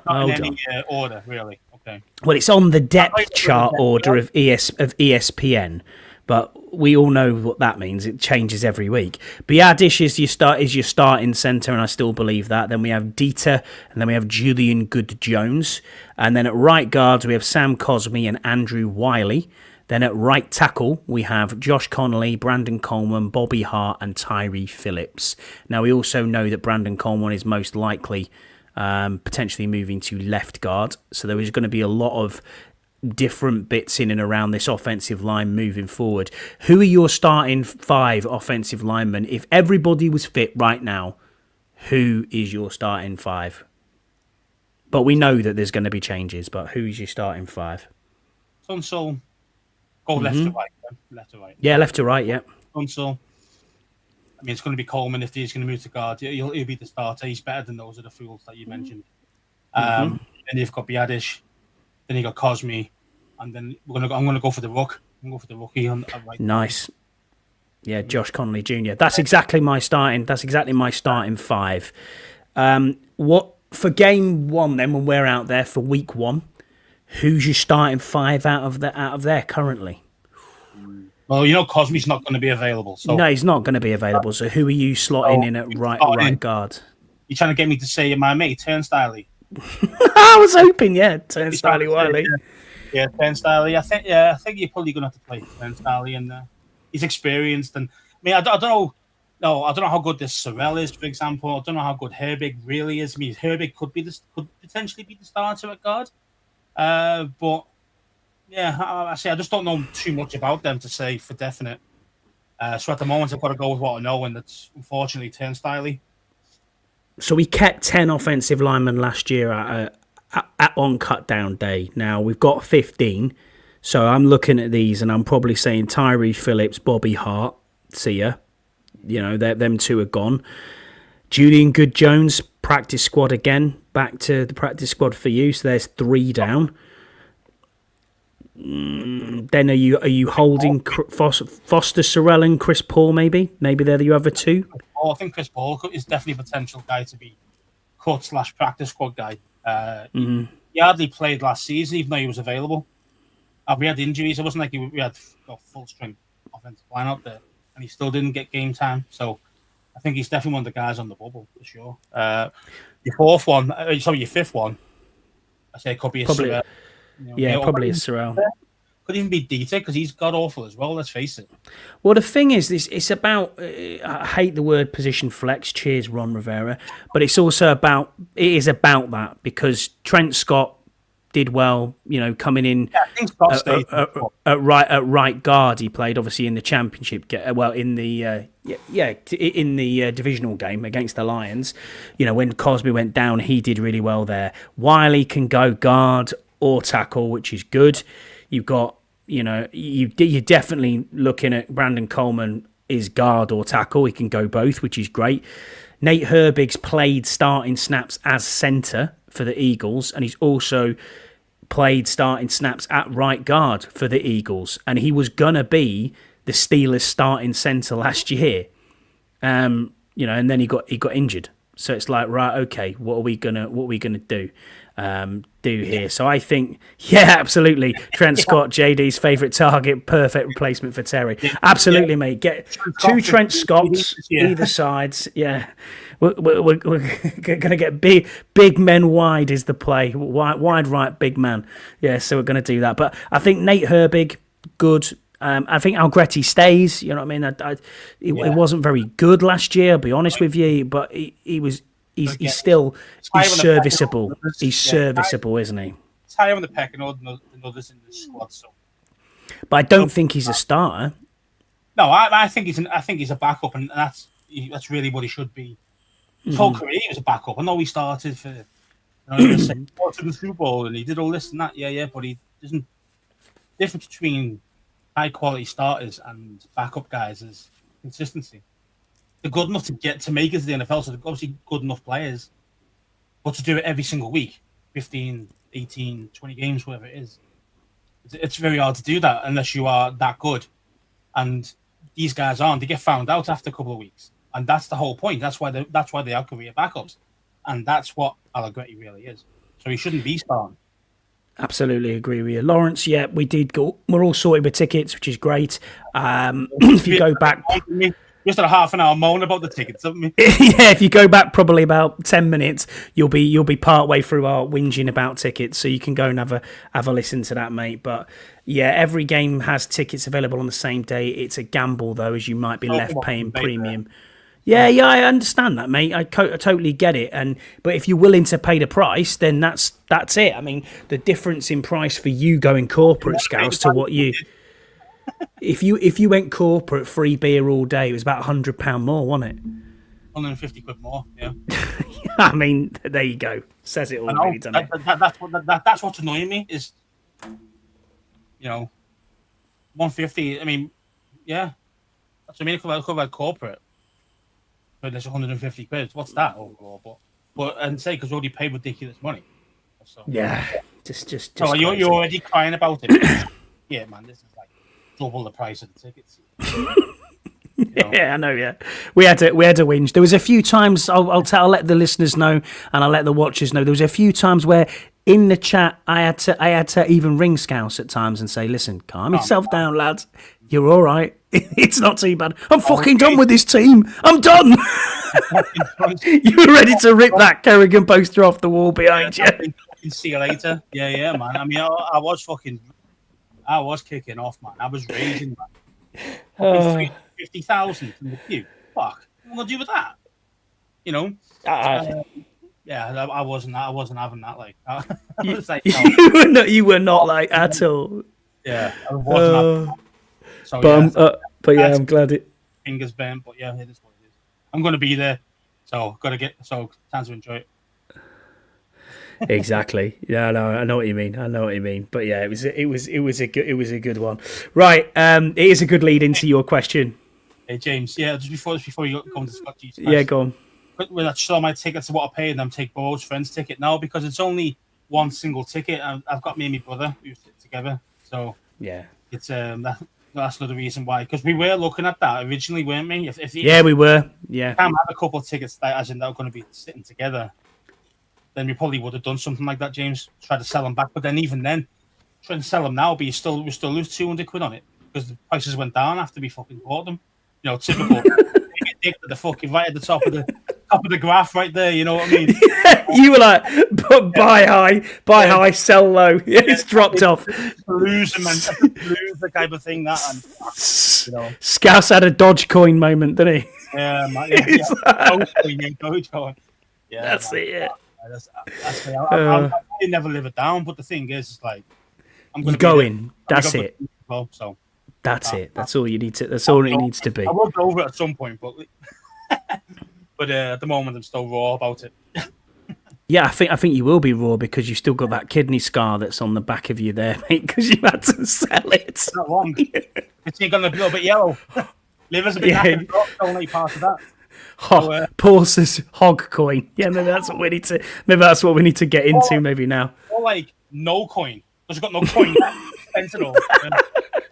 Not in any order, really. Okay. Well, it's on the depth chart order of ESPN, but we all know what that means. It changes every week. Biadish is your starting centre, and I still believe that. Then we have Dieter, and then we have Julian Good-Jones. And then at right guards, we have Sam Cosme and Andrew Wiley. Then at right tackle, we have Josh Connolly, Brandon Coleman, Bobby Hart, and Tyree Phillips. Now, we also know that Brandon Coleman is most likely potentially moving to left guard. So there is going to be a lot of different bits in and around this offensive line moving forward. Who are your starting 5 offensive linemen? If everybody was fit right now, who is your starting 5? But we know that there's going to be changes, but who is your starting 5? Tunsil, go left to right. Left to right. Yeah, left to right, yeah. Tunsil. I mean, it's going to be Coleman if he's going to move to guard. He'll be the starter. He's better than those of the fools that you mentioned. Then you've got Biadish. Then you got Cosme, and then I'm going to go for the rook. I'm going to go for the rookie on right. Nice. Yeah, Josh Connolly Jr. That's exactly my starting 5. What for game 1 then when we're out there for week 1? Who's your starting 5 out of there currently? Well, Cosme's not going to be available. So no, he's not going to be available. So who are you slotting in at right guard? You're trying to get me to say my mate Turnstile. I was hoping, Turnstile Wiley. Yeah, Turnstile. I think you're probably going to have to play Turnstile, and he's experienced. And I mean, I don't know. No, I don't know how good this Sorrell is, for example. I don't know how good Herbig really is. I mean, Herbig could potentially be the starter at guard. But yeah, I just don't know too much about them to say for definite. So at the moment, I've got to go with what I know, and that's unfortunately Turnstile. So we kept 10 offensive linemen last year on cut down day. Now we've got 15. So I'm looking at these and I'm probably saying Tyree Phillips, Bobby Hart, see ya. Them 2 are gone. Julian Good-Jones, practice squad again. Back to the practice squad for you. So there's 3 down. Then are you holding Foster Sorrell and Chris Paul maybe? Maybe they're the other 2? I think Chris Paul is definitely a potential guy to be cut/practice squad guy. He hardly played last season, even though he was available. We had injuries. It wasn't like we had a full strength offensive line out there, and he still didn't get game time. So I think he's definitely one of the guys on the bubble for sure. Your 5th one, I say it could be a Sorrell. Probably a Sorrell. Could even be Dieter because he's god awful as well. Let's face it. Well, the thing is, it's about. I hate the word position flex. Cheers, Ron Rivera. But it's also about. It is about that because Trent Scott did well. Coming in at right guard. He played obviously in the championship. Well, in the divisional game against the Lions. When Cosme went down, he did really well there. Wiley can go guard or tackle, which is good. You've got you're definitely looking at Brandon Coleman is guard or tackle. He can go both, which is great. Nate Herbig's played starting snaps as centre for the Eagles, and he's also played starting snaps at right guard for the Eagles, and he was gonna be the Steelers' starting centre last year. And then he got injured. So it's like, right, okay, what are we gonna do here? So I think, yeah, absolutely. Trent Scott, JD's favourite target, perfect replacement for Terry. Absolutely, mate. Get 2 Trent Scotts either sides. Yeah, we're gonna get big men wide is the play. Wide right, big man. Yeah, so we're gonna do that. But I think Nate Herbig, good. I think Algretti stays. You know what I mean? It wasn't very good last year. I'll be honest with you, but he's serviceable. He's serviceable, isn't he? It's higher on the pecking order than others in the squad. So, but I don't think he's a starter. No, I think he's a backup, and that's really what he should be. His whole career he was a backup. I know he started for the Super Bowl and he did all this and that. Yeah, but he doesn't. Difference between high quality starters and backup guys is consistency. They're good enough to make it to the NFL, so they're obviously good enough players. But to do it every single week, 15, 18, 20 games, whatever it is, it's very hard to do that unless you are that good. And these guys aren't. They get found out after a couple of weeks. And that's the whole point. That's why they are career backups. And that's what Allegretti really is. So he shouldn't be starting. Absolutely agree with you, Lawrence. Yeah, we did go. We're all sorted with tickets, which is great. If you go back, just a half an hour moan about the tickets, haven't we? Yeah, if you go back probably about 10 minutes, you'll be part way through our whinging about tickets, so you can go and have a listen to that, mate. But yeah, every game has tickets available on the same day. It's a gamble though, as you might be left paying premium. Yeah, I understand that, mate. I totally get it. But if you're willing to pay the price, then that's it. I mean, the difference in price for you going corporate, Scouts, to what you... If you went corporate, free beer all day, it was about £100 more, wasn't it? 150 quid more, yeah. I mean, there you go. Says it all, really, doesn't it? That's what's annoying me is, 150. I mean, yeah. That's what I mean. It could have corporate. But there's 150 quid. What's that overall? But and say because we already paid ridiculous money. So, yeah, just. So you're already crying about it. Yeah, man, this is like double the price of the tickets. Yeah, I know. Yeah, we had to whinge. There was a few times. I'll let the listeners know, and I'll let the watchers know. There was a few times where in the chat I had to even ring Scouts at times and say, "Listen, calm yourself down, lads. You're all right. It's not too bad. I'm fucking done with this team. I'm done." You were ready to rip that Kerrigan poster off the wall behind you. See you later. Yeah, man. I mean, I was kicking off, man. I was raging, man. 50,000 from the queue. Fuck. What am I gonna do with that? Yeah, I wasn't having that. Like, I was like, no. you were not like at all. Yeah, I wasn't having that. So, but yeah, I'm glad it. Fingers bent, but yeah, it is what it is. I'm going to be there, so time to enjoy it. Exactly. Yeah, no, I know what you mean. But yeah, it was a good one. Right. It is a good lead into your question. Hey James, yeah, just before you go into Scott G. Yeah, go on. When I show my tickets to what I paid and I'm take Bo's friend's ticket now because it's only one single ticket. I've got me and my brother who's together, so yeah, it's that's another reason why. Because we were looking at that originally, weren't we? We were. Yeah. Cam had a couple of tickets that as in they were going to be sitting together. Then we probably would have done something like that, James. Try to sell them back, but then even then, trying to sell them now, but we still lose 200 quid on it because the prices went down after we fucking bought them. Typical. The fucking right at the top of the graph, right there. You know what I mean? You were like, buy high, sell low. Yeah, it's dropped off. Lose the type of thing that. And, Scouse had a Dogecoin moment, didn't he? Yeah, man. Dogecoin. Yeah, that's man. it. Yeah. That's it. I'll never live it down. But the thing is, like, I'm going to go in. That's it. Well, so. That's it. That's all you need to. That's all it needs to be. I will go over it at some point, but at the moment I'm still raw about it. Yeah, I think you will be raw because you've still got that kidney scar that's on the back of you there, mate, because you had to sell it. Not long. It's going to be a little bit yellow. Liver's a bit Yeah. knackered. Only part of that. So, Paul's hog coin. Yeah, maybe that's what we need to. Maybe that's what we need to get into. Maybe now. or like no coin. Because you've got no coin. Sensible.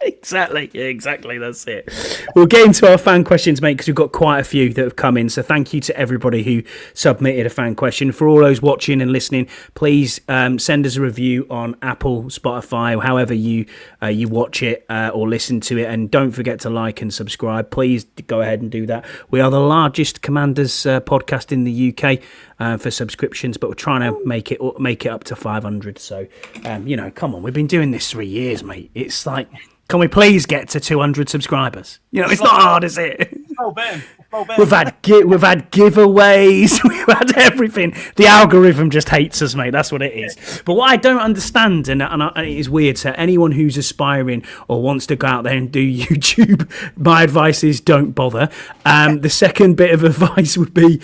Exactly. Yeah, exactly. That's it. We'll get into our fan questions, mate, because we've got quite a few that have come in. So thank you to everybody who submitted a fan question. For all those watching and listening, please send us a review on Apple, Spotify, or however you watch it or listen to it. And don't forget to like and subscribe. Please go ahead and do that. We are the largest Commanders podcast in the UK for subscriptions, but we're trying to make it up to 500. So, come on. We've been doing this 3 years, mate. It's like... Can we please get to 200 subscribers? It's not hard, is it? Oh, Ben. We've had giveaways. We've had everything. The algorithm just hates us, mate. That's what it is. But what I don't understand, and it is weird, so anyone who's aspiring or wants to go out there and do YouTube, my advice is don't bother. The second bit of advice would be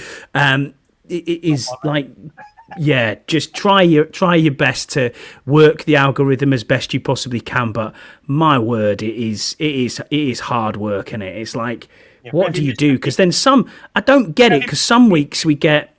yeah, just try your best to work the algorithm as best you possibly can. But my word, it is hard work, isn't it? It's like, what do you do? Because then I don't get it. Because some weeks we get,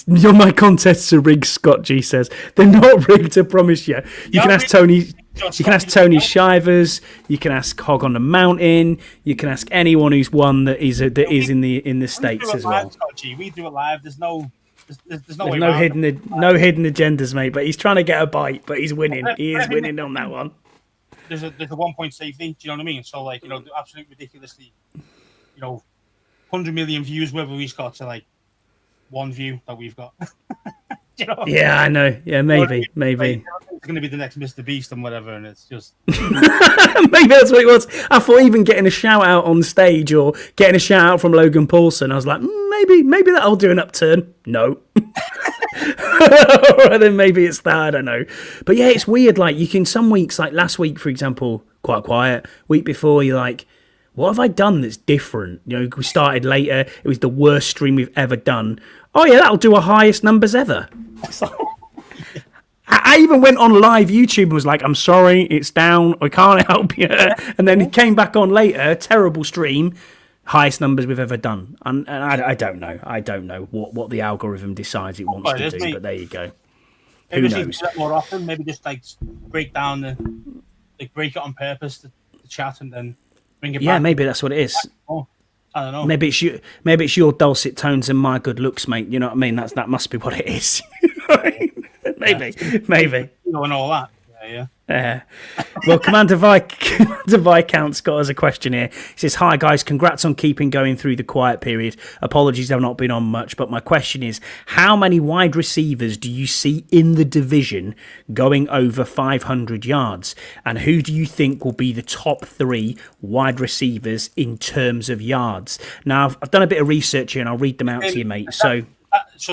my contests are rigged. Scott G says they're not rigged. I promise you. You can ask Tony. You can ask Tony Shivers. You can ask Hog on the Mountain. You can ask anyone who's won that is in the States as well. Scott G, we do it live. There's no hidden agendas, mate. But he's trying to get a bite, but he's winning. He is winning on that one. There's a 1 point safety. Do you know what I mean? So absolutely ridiculously, 100 million views. Whether he's got to like one view that we've got. Yeah, I know. Yeah, maybe. It's going to be the next Mr. Beast and whatever, and it's just maybe that's what it was. I thought even getting a shout out on stage or getting a shout out from Logan Paulson, I was like, maybe that'll do an upturn. No. Or then maybe it's that, I don't know. But yeah, it's weird. Like you can some weeks, like last week, for example, quite quiet. Week before, you're like, what have I done that's different? We started later. It was the worst stream we've ever done. Oh yeah, that'll do our highest numbers ever. I even went on live YouTube and was like, I'm sorry, it's down. I can't help you. And then he came back on later, terrible stream, highest numbers we've ever done. And I don't know. I don't know what the algorithm decides it wants to do, but there you go. Maybe Who knows? Do that more often. Maybe just like break it on purpose, the chat, and then bring it back. Yeah, maybe that's what it is. Oh, I don't know. Maybe it's your dulcet tones and my good looks, mate. You know what I mean? That must be what it is. Maybe. And all that. Yeah. Well, Commander Viscount's got us a question here. He says, "Hi guys, congrats on keeping going through the quiet period. Apologies, I've not been on much, but my question is, how many wide receivers do you see in the division going over 500 yards? And who do you think will be the top 3 wide receivers in terms of yards?" Now, I've done a bit of research here, and I'll read them out to you, mate. So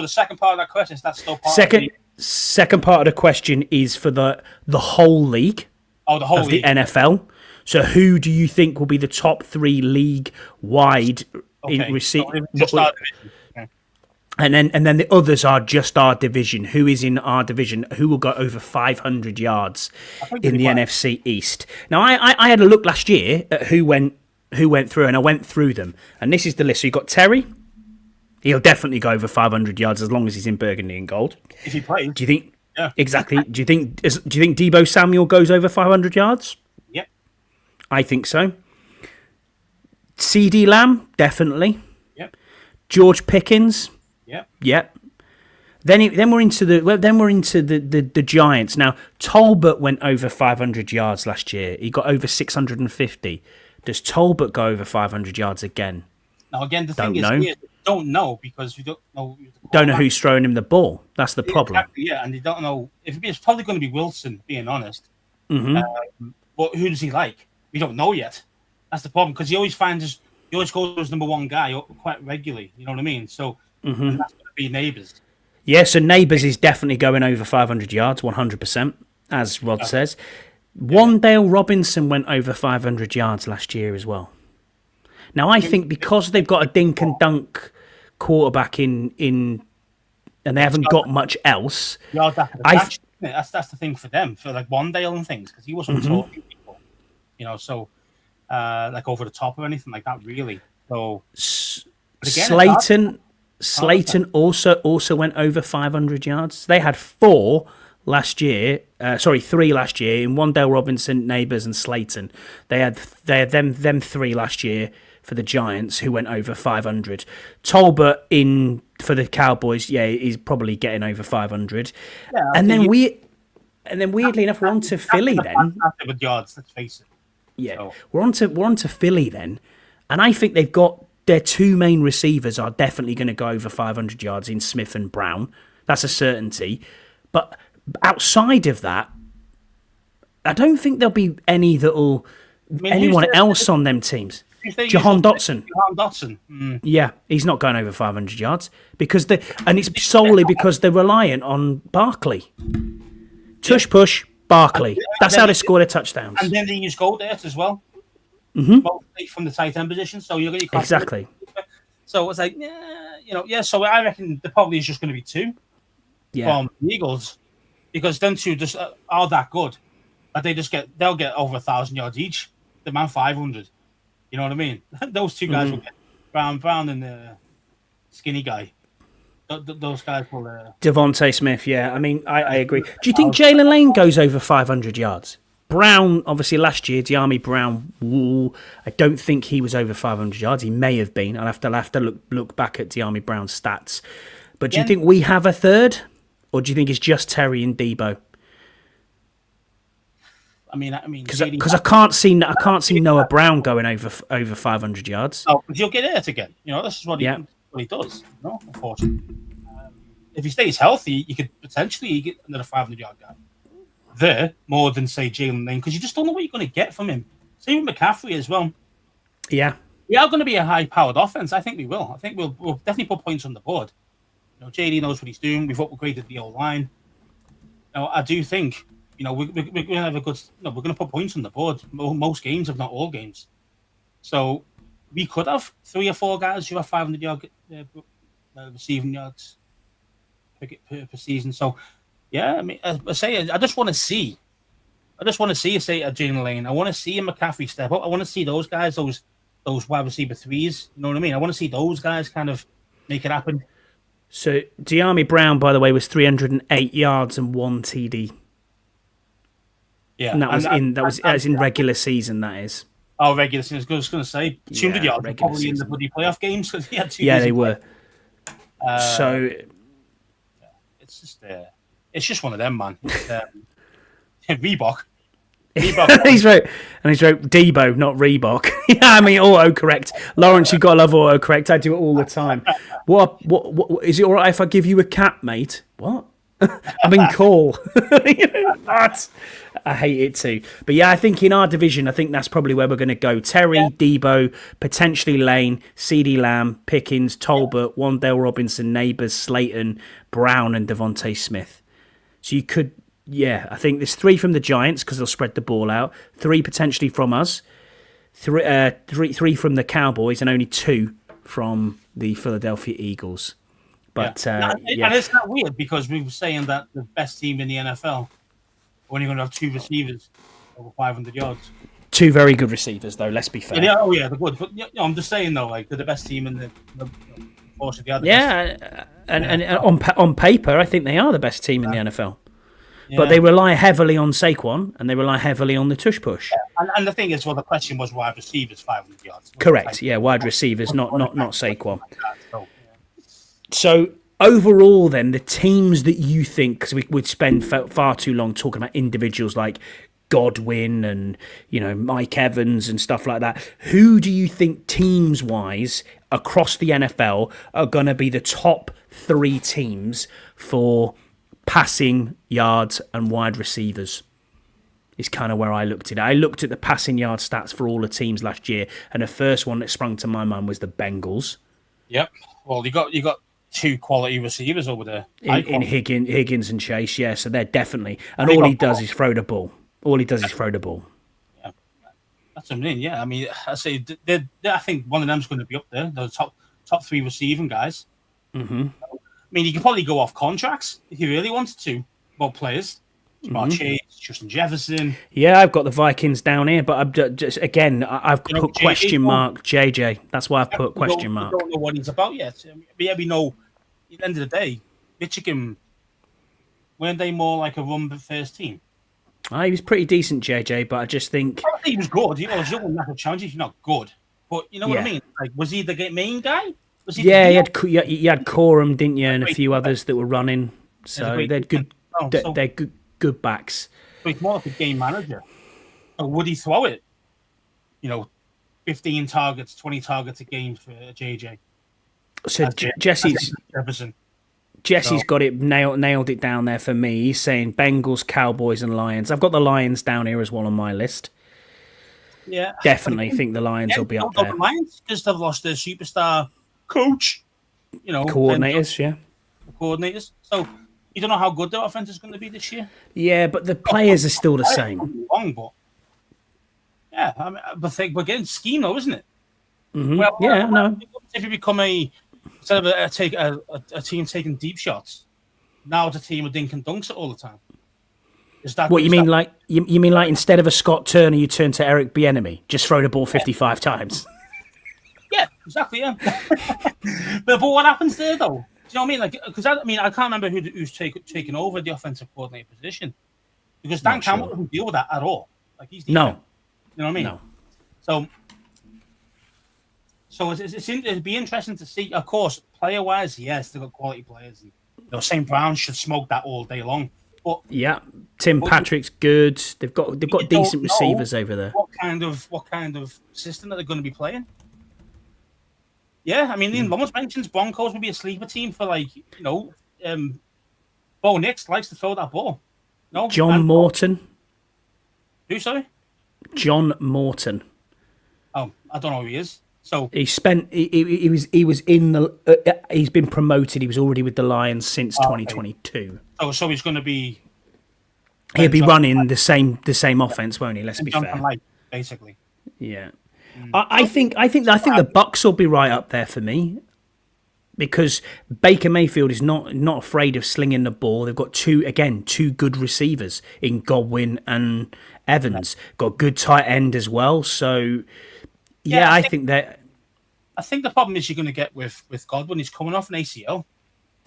the second part of that question is that's still part Second part of the question is for the whole league of the NFL. So who do you think will be the top 3 league wide in receipt? And then the others are just our division. Who is in our division? Who will go over 500 yards in the NFC East? Now I had a look last year at who went through, and I went through them. And this is the list. So you got Terry. He'll definitely go over 500 yards as long as he's in burgundy and gold. If he plays. Do you think? Yeah. Exactly. Do you think Deebo Samuel goes over 500 yards? Yep. I think so. CD Lamb, definitely. Yep. George Pickens. Yep. Then we're into the Giants. Now, Tolbert went over 500 yards last year. He got over 650. Does Tolbert go over 500 yards again? Now, again, the thing is, we don't know because we don't know. Don't know who's throwing him the ball. That's the problem. Exactly, yeah, and they don't know. It's probably going to be Wilson, being honest. Mm-hmm. But who does he like? We don't know yet. That's the problem because he always goes as number 1 guy quite regularly. You know what I mean? So that's going to be Neighbours. Yeah, so Neighbours is definitely going over 500 yards, 100%, as Rod says. Wandale Robinson went over 500 yards last year as well. Now, I think because they've got a dink and dunk quarterback in and they haven't got much else. Yards after the I catch, isn't it? That's the thing for them, for like Wandale and things, because he wasn't talking people, so like over the top or anything like that, really. So but again, Slayton also went over 500 yards. They had 4 last year. 3 last year in Wandale Robinson, Neighbours, and Slayton. They had them 3 last year for the Giants who went over 500. Tolbert for the Cowboys, he's probably getting over 500. Yeah, and then weirdly enough, we're on to Philly then. With yards, let's face it. Yeah, so. we're on to Philly then, and I think they've got their 2 main receivers are definitely going to go over 500 yards in Smith and Brown. That's a certainty. But outside of that, I don't think there'll be any anyone else on them teams. Jahan Dotson. Yeah, he's not going over 500 yards and it's solely because they're reliant on Barkley. Push, Barkley. That's how they score their touchdowns. And then they use Goldert as well. Mostly from the tight end position, so you're going to exactly. So it's like, So I reckon there probably is just going to be 2 from the Eagles, because them 2 just are that good that they'll get over 1,000 yards each. The man 500. You know what I mean? Those 2 guys will get Brown and the skinny guy. Those guys will. Devontae Smith, yeah. I mean, I agree. Do you think Jalen Lane goes over 500 yards? Brown, obviously, last year, De'Ami Brown, I don't think he was over 500 yards. He may have been. I'll have to look back at De'Ami Brown's stats. But do you think we have a third? Or do you think it's just Terry and Debo? I mean, because I can't see Noah Brown going over 500 yards. Oh, because you'll get hurt again. This is what he does. Unfortunately, if he stays healthy, you could potentially get another 500-yard guy there more than say Jalen Lane, because you just don't know what you're going to get from him. Same with McCaffrey as well. Yeah, we are going to be a high-powered offense. I think we will. I think we'll definitely put points on the board. JD knows what he's doing. We've upgraded the O-line. I do think. We're going to have a good. We're going to put points on the board most games, if not all games. So we could have 3 or 4 guys who have 500-yard receiving yards per season. So yeah, I mean, I say I just want to see. Say a Jalen Lane. I want to see a McCaffrey step up. I want to see those guys, those wide receiver 3s. You know what I mean? I want to see those guys kind of make it happen. So De'Ami Brown, by the way, was 308 yards and 1 TD. Yeah, and that was in regular season. That is. Oh, regular season. I was going to say 200 yards probably season. In the bloody playoff games, because he had 2. Yeah, they were. So it's just one of them, man. Reebok. he's right, and he's right. Debo, not Reebok. Yeah, I mean autocorrect. Lawrence, you've got to love autocorrect. I do it all the time. What is it all right if I give you a cap, mate? What? I'm in call. I hate it too. But yeah, I think in our division, I think that's probably where we're going to go. Terry, Debo, potentially Lane, CeeDee Lamb, Pickens, Tolbert, Wandale Robinson, Neighbours, Slayton, Brown, and Devontae Smith. So you could, I think there's 3 from the Giants because they'll spread the ball out. 3 potentially from us. 3 from the Cowboys, and only 2 from the Philadelphia Eagles. But and it's not weird because we were saying that the best team in the NFL only going to have 2 receivers over 500 yards. 2 very good receivers, though. Let's be fair. Yeah, they're good. But I'm just saying though, like they're the best team in the course of the other. Yeah, and on paper, I think they are the best team in the NFL. Yeah. But they rely heavily on Saquon and they rely heavily on the tush push. Yeah. And the thing is, the question was wide receivers 500 yards. Correct. Yeah, wide receivers, not Saquon. So overall, then, the teams that you think, because we would spend far too long talking about individuals like Godwin and Mike Evans and stuff like that. Who do you think teams-wise across the NFL are going to be the top 3 teams for passing yards and wide receivers? Is kind of where I looked at it. I looked at the passing yard stats for all the teams last year, and the first one that sprung to my mind was the Bengals. Yep. Well, you got 2 quality receivers over there. In Higgins and Chase, yeah. So they're definitely... And all he does is throw the ball. Yeah. That's what I mean, yeah. I mean, I say, I think one of them's going to be up there. The top 3 receiving guys. Mm-hmm. mean, you could probably go off contracts if you really wanted to. About players, Jamar Chase, Justin Jefferson. Yeah, I've got the Vikings down here, but I've just again I've put question mark JJ. That's why I've put question mark. We don't know what he's about yet. Yeah, we know. At the end of the day, Michigan weren't they more like a run first team? He was pretty decent, JJ, but I just think he was good. He was young national challenge. He's not good, but you know what I mean. Like, was he the main guy? Was he? Yeah, you had Corum, didn't you, and a few others that were running. So they're good. They're good backs. So he's more like a game manager. Or would he throw it? 15 targets, 20 targets a game for JJ. So Jesse's got it nailed it down there for me. He's saying Bengals, Cowboys, and Lions. I've got the Lions down here as well on my list. Yeah, definitely think the Lions will be up there. The Lions, because they've lost their superstar coach. Coordinators. So you don't know how good their offense is going to be this year. Yeah, but the players are still the same. But yeah, I mean, but we're getting scheme though, isn't it? Mm-hmm. No. If you become instead of a team taking deep shots, now it's a team of dink and dunks it all the time. Is that what you mean? Like you mean like instead of a Scott Turner, you turn to Eric Bieniemy, just throw the ball 55 times. Yeah, exactly. Yeah, but what happens there though? Do you know what I mean? Like, because I can't remember who's taken over the offensive coordinator position because Dan Campbell doesn't deal with that at all. Like he's no, you know what I mean? No. So it'd be interesting to see. Of course, player wise, yes, they've got quality players. And, St. Brown should smoke that all day long. But yeah, Tim Patrick's good. They've got decent receivers over there. What kind of system that they're going to be playing? Yeah, I mean, Ian almost mentions Broncos would be a sleeper team for Bo Nix likes to throw that ball. No, John Morton. Who? Sorry, John Morton. Oh, I don't know who he is. So he was in the. He's been promoted. He was already with the Lions since 2022. Oh, so he's going to be. He'll be running the same offense, won't he? Let's be fair. Basically. Yeah. I think the Bucs will be right up there for me because Baker Mayfield is not afraid of slinging the ball. They've got two good receivers in Godwin and Evans. Got good tight end as well. So I think that. I think the problem is you're going to get with Godwin. He's coming off an ACL.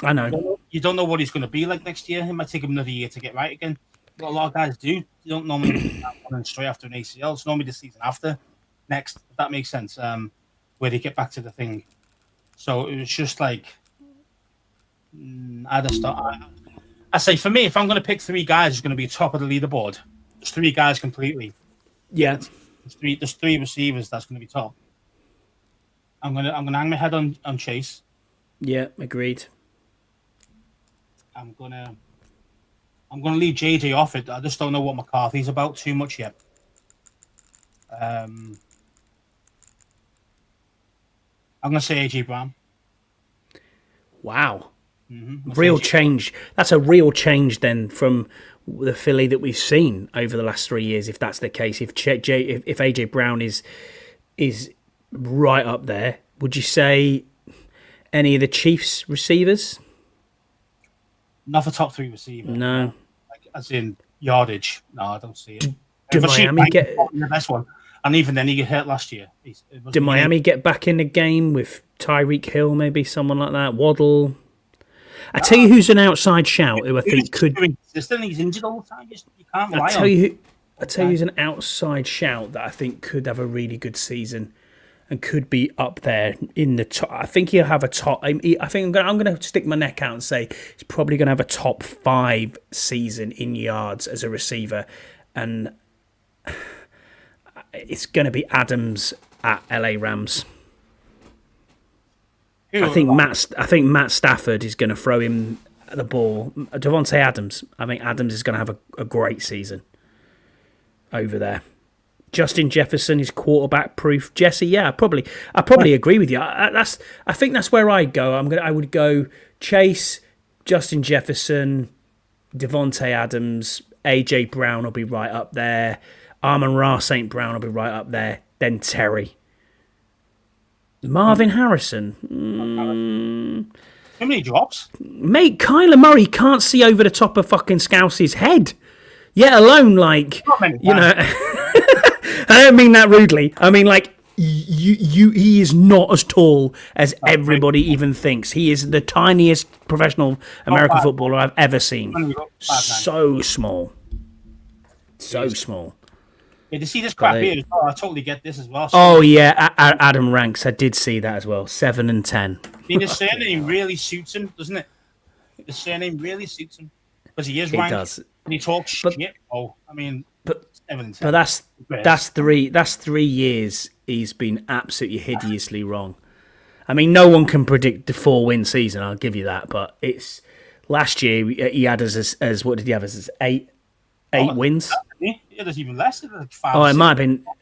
I know. You don't know what he's going to be like next year. It might take him another year to get right again. What a lot of guys do. You don't normally run straight after an ACL. It's normally the season after. Next, if that makes sense, where they get back to the thing. So it was just like, I say for me, if I'm going to pick three guys who's going to be top of the leaderboard, there's three guys completely. Yeah, there's three receivers that's going to be top. I'm gonna hang my head on Chase. Yeah, agreed. I'm gonna leave JJ off it. I just don't know what McCarthy's about too much yet. I'm going to say AJ Brown. Wow. Mm-hmm. Real change. That's a real change then from the Philly that we've seen over the last 3 years, if that's the case. If AJ Brown is right up there, would you say any of the Chiefs receivers? Not for top three receivers. No. As in yardage. No, I don't see it. Did Miami get the best one? And even then, he got hurt last year. Did Miami get back in the game with Tyreek Hill, maybe someone like that? Waddle. I tell you who's an outside shout who I think could. He's injured all the time. You can't rely on. I tell you who's an outside shout that I think could have a really good season and could be up there in the top. I think he'll have a top. I think I'm going to stick my neck out and say he's probably going to have a top 5 season in yards as a receiver, and it's going to be Adams at LA Rams. I think Matt Stafford is going to throw him the ball. Devontae Adams. I think Adams is going to have a great season over there. Justin Jefferson is quarterback proof. Jesse, yeah, I probably agree with you. I think that's where I go. I would go Chase, Justin Jefferson, Devontae Adams, AJ Brown will be right up there. Amon-Ra St. Brown will be right up there. Then Terry. Marvin Harrison. Too many drops. Mate, Kyler Murray can't see over the top of fucking Scouse's head. Yet alone, like, Not many you know, times. I don't mean that rudely. I mean, like, he is not as tall as everybody even thinks. He is the tiniest professional American footballer I've ever seen. So small. So small. Yeah, to see this crap here as well, I totally get this as well. So, Oh, yeah, Adam Ranks. I did see that as well. 7 and 10. I mean, the surname really suits him, doesn't it? The surname really suits him. Because he is ranked. It does. And he talks shit. Oh, I mean, but 7 and 10. But that's 3 years he's been absolutely hideously wrong. I mean, no one can predict the 4-win season, I'll give you that. But it's last year he had as what did he have as 8 wins? Yeah, there's even less. Like 5, it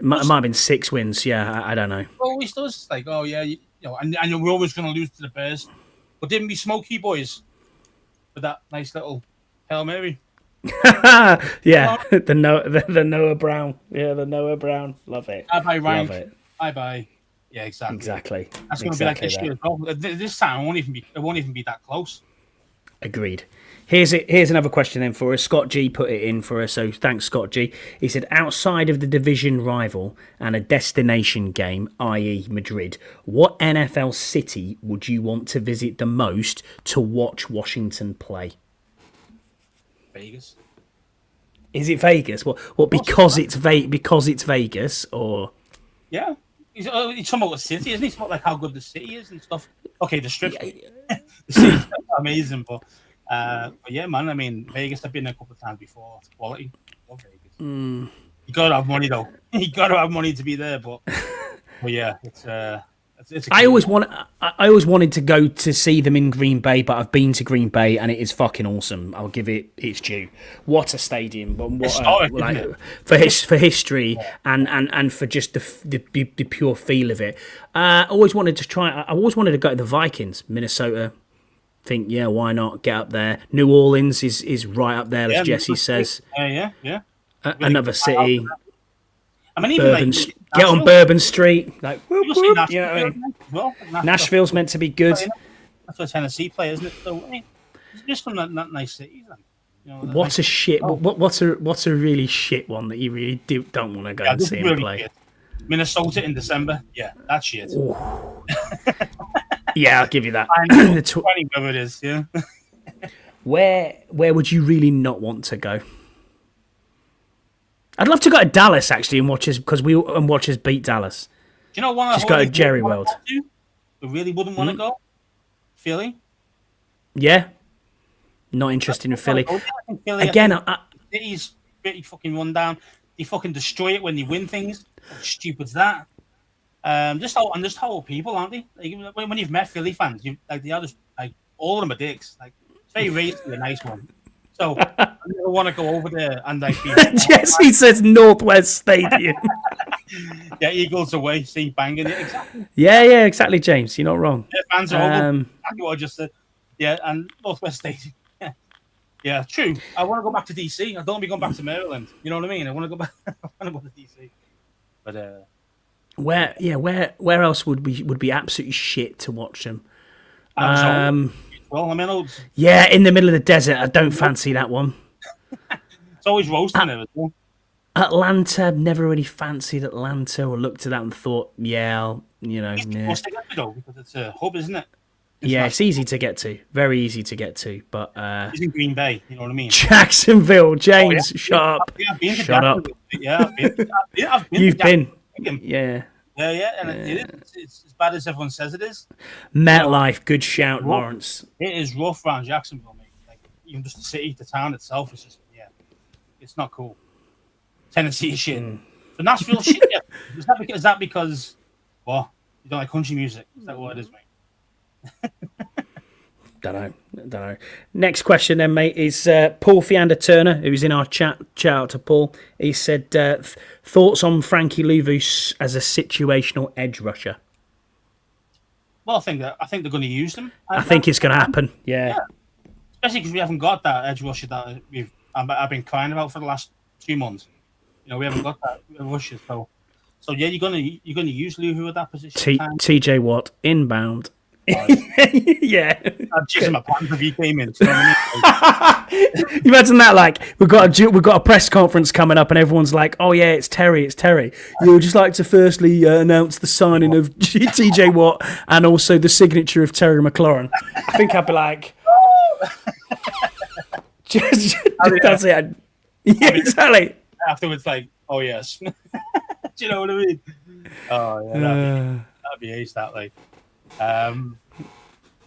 might have been 6 wins. Yeah, I don't know. Always does. Like, oh yeah, you know, and we're always going to lose to the Bears. But didn't we smoky boys with that nice little Hail Mary? Yeah, the Noah Brown. Yeah, the Noah Brown. Love it. Bye rank. Love it. Bye. Yeah, exactly. That's going to be like this year as well. This time it won't even be that close. Agreed. Here's another question then for us. Scott G put it in for us, so thanks, Scott G. He said, outside of the division rival and a destination game, i.e. Madrid, what NFL city would you want to visit the most to watch Washington play? Vegas. Is it Vegas? What because it's Vegas, or? Yeah. He's talking about the city, isn't he? He's talking about like how good the city is and stuff. Okay, the strip. The city's amazing, but yeah, man. I mean, Vegas. I've been there a couple of times before. It's quality. Love Vegas. You gotta have money though. You gotta have money to be there. But yeah, it's. I always wanted to go to see them in Green Bay, but I've been to Green Bay and it is fucking awesome. I'll give it its due. What a stadium! But what for history and for just the pure feel of it. I always wanted to go to the Vikings, Minnesota. Think, yeah, why not get up there? New Orleans is right up there, as Jesse says. Yeah. Another city. I mean, even get on Bourbon Street, like whoop, whoop, you know what I mean? Well, Nashville's meant to be good. That's what Tennessee play, isn't it? So, I mean, it's just some that nice cities. You know, what's a shit? What's a really shit one that you really don't want to go and see him play? Good. Minnesota in December. Yeah, that's shit. Yeah, I'll give you that. 20 whatever it is. Yeah. Where would you really not want to go? I'd love to go to Dallas actually and watch us beat Dallas. Do you know one? Just go to Jerry World. We really wouldn't want to go. Philly. Yeah. Not interested in Philly. Again, City's pretty fucking run down. They fucking destroy it when they win things. How stupid's that? Just how people, aren't they? Like, when you've met Philly fans, they are just like all of them are dicks. Like it's very racy, a nice one. So I never want to go over there and like be Jesse says Northwest Stadium. Yeah, Eagles away, see banging it. Exactly. Yeah, exactly, James. You're not wrong. Yeah, fans are over. Exactly what I just said. Yeah, and Northwest Stadium. Yeah, true. I want to go back to DC. I don't want to be going back to Maryland. You know what I mean? I want to go back. I want to go to DC. But where else would be absolutely shit to watch them? Well, I mean, yeah, in the middle of the desert. I don't fancy that one. It's always roasting there as well. Atlanta, never really fancied Atlanta or looked at that and thought, Because it's a hub, isn't it? It's easy to get to, very easy to get to. But it's in Green Bay, you know what I mean? Jacksonville, James, shut up. Shut up. Yeah, I've been. You've been. Yeah, and it's as bad as everyone says it is. MetLife, good shout, Lawrence. It is rough around Jacksonville, mate. Like even just the city, the town itself is just it's not cool. Tennessee shit. The Nashville shit. Yeah. Is that because you don't like country music? Is that what it is, mate? Don't know. Next question then, mate, is Paul Fiander Turner, who's in our chat. Shout out to Paul. He said, thoughts on Frankie Louvu as a situational edge rusher? Well, I think they're going to use them. I think it's going to happen. Yeah. Especially because we haven't got that edge rusher that I've been crying about for the last 2 months. You know, we haven't got that rusher, so yeah, you're gonna use Louvu at that position. TJ Watt inbound. Yeah. I'd jizz my pants if he came in. You know what I mean? You imagine that, like, we've got a press conference coming up and everyone's like, oh yeah, it's Terry. You would just like to firstly announce the signing of TJ Watt and also the signature of Terry McLaurin. I think I'd be like, that's it. Yeah, exactly. Afterwards, like, oh yes. Do you know what I mean? Oh yeah, that'd be ace. That like,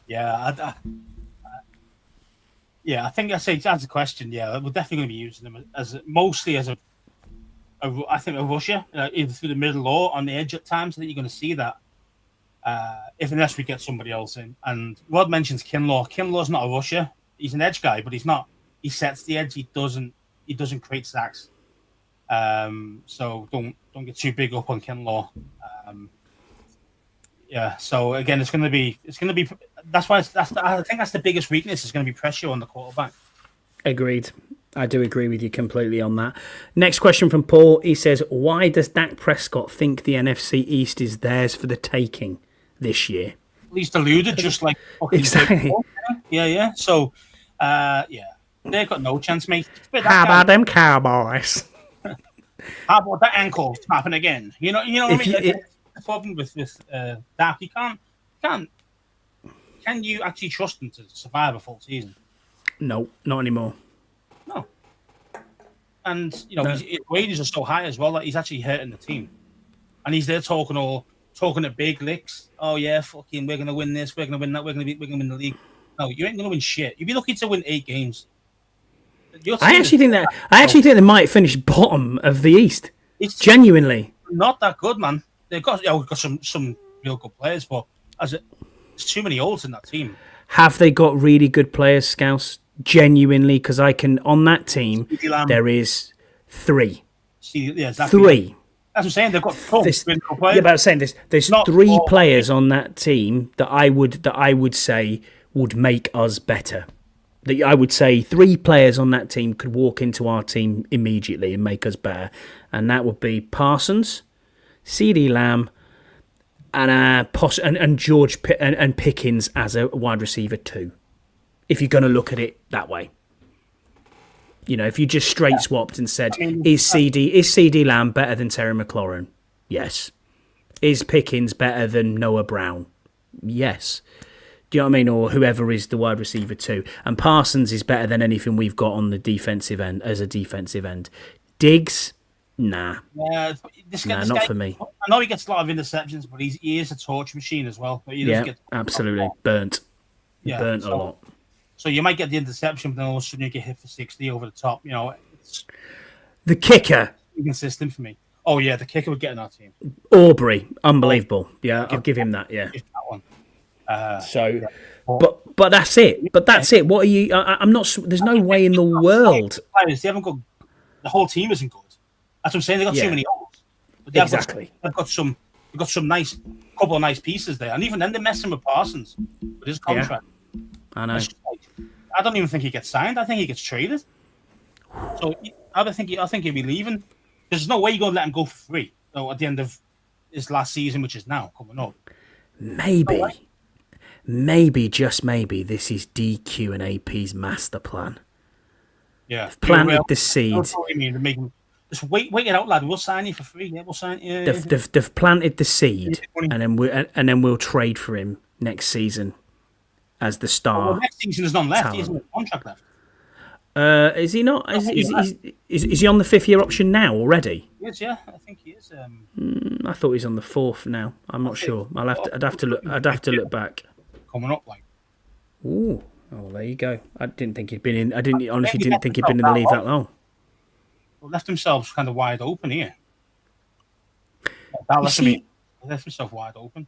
yeah, I think I say to answer the question. Yeah, we're definitely going to be using them as mostly as I think a rusher, either through the middle or on the edge at times. I think you're going to see that unless we get somebody else in. And Rod mentions Kinlaw. Kinlaw's not a rusher. He's an edge guy, but he's not. He sets the edge. He doesn't create sacks. So don't get too big up on Kinlaw. Yeah. So again, it's going to be. That's why I think that's the biggest weakness. Is going to be pressure on the quarterback. Agreed. I do agree with you completely on that. Next question from Paul. He says, "Why does Dak Prescott think the NFC East is theirs for the taking this year?" At least alluded, just like exactly. Yeah. So, they've got no chance, mate. How about them Cowboys? How about that ankle snapping again? You know what I mean? The problem with Dak, you can't. Can you actually trust him to survive a full season? No, not anymore. No. And his wages are so high as well that he's actually hurting the team, and he's there talking at big licks. Oh yeah, fucking, we're gonna win this, we're gonna win that, we're gonna win the league. No, you ain't gonna win shit. You'd be lucky to win 8 games. I actually think they might finish bottom of the East. It's genuinely not that good, man. We've got some real good players, but there's too many holes in that team. Have they got really good players, Scouse? Genuinely, because I can on that team there is 3. Exactly. 3. That's what I'm saying. They've got 4 players. Yeah, but I was saying there's 3 players on that team that I would say would make us better. That I would say 3 players on that team could walk into our team immediately and make us better, and that would be Parsons, CeeDee Lamb, and George and Pickens as a wide receiver too. If you're going to look at it that way, if you just straight swapped and said, is CeeDee Lamb better than Terry McLaurin? Yes. Is Pickens better than Noah Brown? Yes. Do you know what I mean? Or whoever is the wide receiver too. And Parsons is better than anything we've got on the defensive end as a defensive end. Diggs, nah. Yeah, not for me. I know he gets a lot of interceptions, but he is a torch machine as well. Absolutely. Burnt. Yeah, burnt a lot. So you might get the interception, but then all of a sudden you get hit for 60 over the top. It's the kicker. Inconsistent for me. Oh yeah, the kicker would get in our team. Aubrey, unbelievable. Yeah, I'll give him that. Yeah. That one. But that's it. But that's it. What are you? I'm not. There's no way in the world. They haven't got. The whole team isn't good. That's what I'm saying. They got too many holes. But they've got some nice couple of nice pieces there, and even then they're messing with Parsons with his contract. Yeah, I know. I don't even think he gets signed. I think he gets traded. So I think he'll be leaving. There's no way you're going to let him go for free. So at the end of his last season, which is now coming up. Maybe, just maybe, this is DQ and AP's master plan. Yeah. They've planted the seed. Just wait it out, lad. We'll sign you for free. Yeah, we'll sign you. They've planted the seed, and then we'll trade for him next season as the star. Well, next season there's none left. He hasn't got a contract left. Is he not? Is he on the 5th year option now already? He is, yeah. I think he is. I thought he's on the 4th now. I'm not sure. I'd have to look back. Coming up, like. Ooh. Oh, there you go. I didn't think he'd been in. I honestly didn't think he'd been in the league that long. Well, left themselves kind of wide open here. Left himself wide open.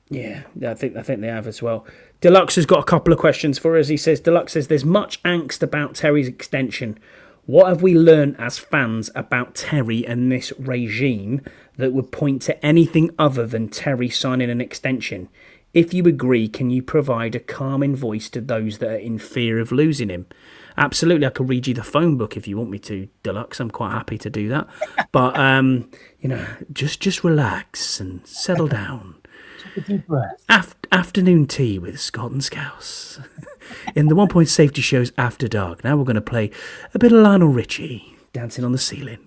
Yeah, I think they have as well. Deluxe has got a couple of questions for us. He says, Deluxe says, there's much angst about Terry's extension. What have we learned as fans about Terry and this regime that would point to anything other than Terry signing an extension? If you agree, can you provide a calming voice to those that are in fear of losing him? Absolutely, I could read you the phone book if you want me to, Deluxe. I'm quite happy to do that. But, just relax and settle down. a deep breath. Afternoon tea with Scott and Scouse. In the 1 Point Safety Show's After Dark. Now we're going to play a bit of Lionel Richie dancing on the ceiling.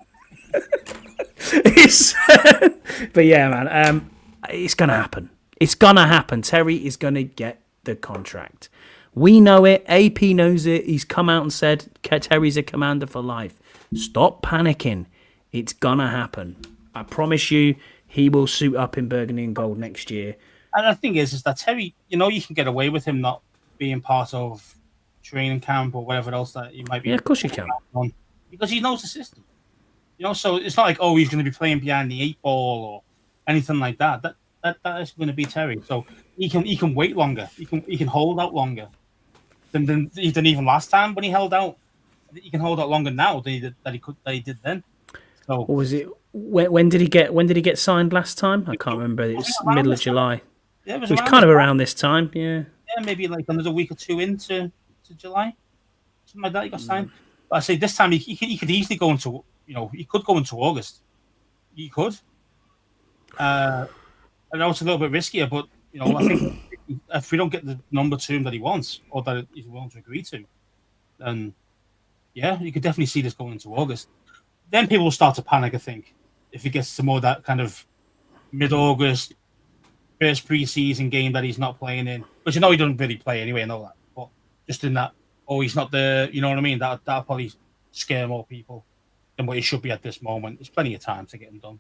But yeah, man, it's going to happen. It's going to happen. Terry is going to get the contract. We know it. AP knows it. He's come out and said Terry's a commander for life. Stop panicking. It's going to happen. I promise you, he will suit up in burgundy and gold next year. And the thing is that Terry, you can get away with him not being part of training camp or whatever else that he might be. Yeah, of course you can. Because he knows the system. So it's not like, he's going to be playing behind the 8 ball or anything like that. That is going to be Terry. So he can wait longer. He can hold out longer than even last time when he held out. He can hold out longer now than he did then. So what was it? When did he get signed last time? I can't remember. It was middle of July. Yeah, it was kind of around this time. Yeah. Yeah, maybe like another week or two into July, something like that. He got signed. But I say this time he could easily go into he could go into August. He could. I know it's a little bit riskier, but I think if we don't get the number to him that he wants or that he's willing to agree to, then yeah, you could definitely see this going into August. Then people will start to panic, I think, if he gets to more that kind of mid-August first pre-season game that he's not playing in, which he doesn't really play anyway, I know that. But just in that, he's not there, you know what I mean? That'll probably scare more people than what he should be at this moment. There's plenty of time to get him done.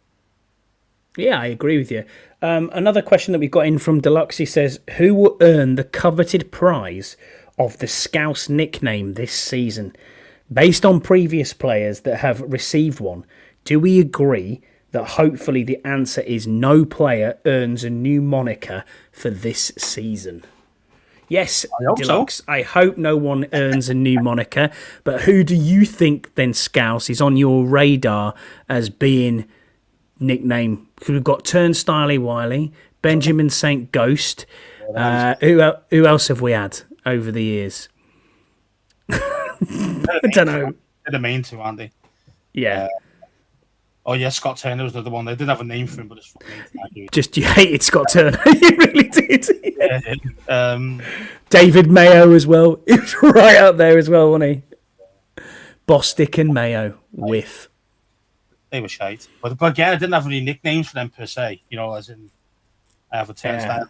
Yeah, I agree with you. Another question that we got in from Deluxe, he says, who will earn the coveted prize of the Scouse nickname this season? Based on previous players that have received one, do we agree that hopefully the answer is no player earns a new moniker for this season? Yes, Deluxe, so. I hope no one earns a new moniker, but who do you think then, Scouse, is on your radar as being nickname? We've got Turnstile Wiley, Benjamin St. Ghost. Who else have we had over the years? I don't know. They're the main two, aren't they? Yeah. Scott Turner was the other one. They didn't have a name for him, but it's just you hated Scott Turner. You really did. Yeah. David Mayo as well. He was right up there as well, wasn't he? Bostic and Mayo with. They were shite. But again, I didn't have any nicknames for them per se, as in I have a Turnstile.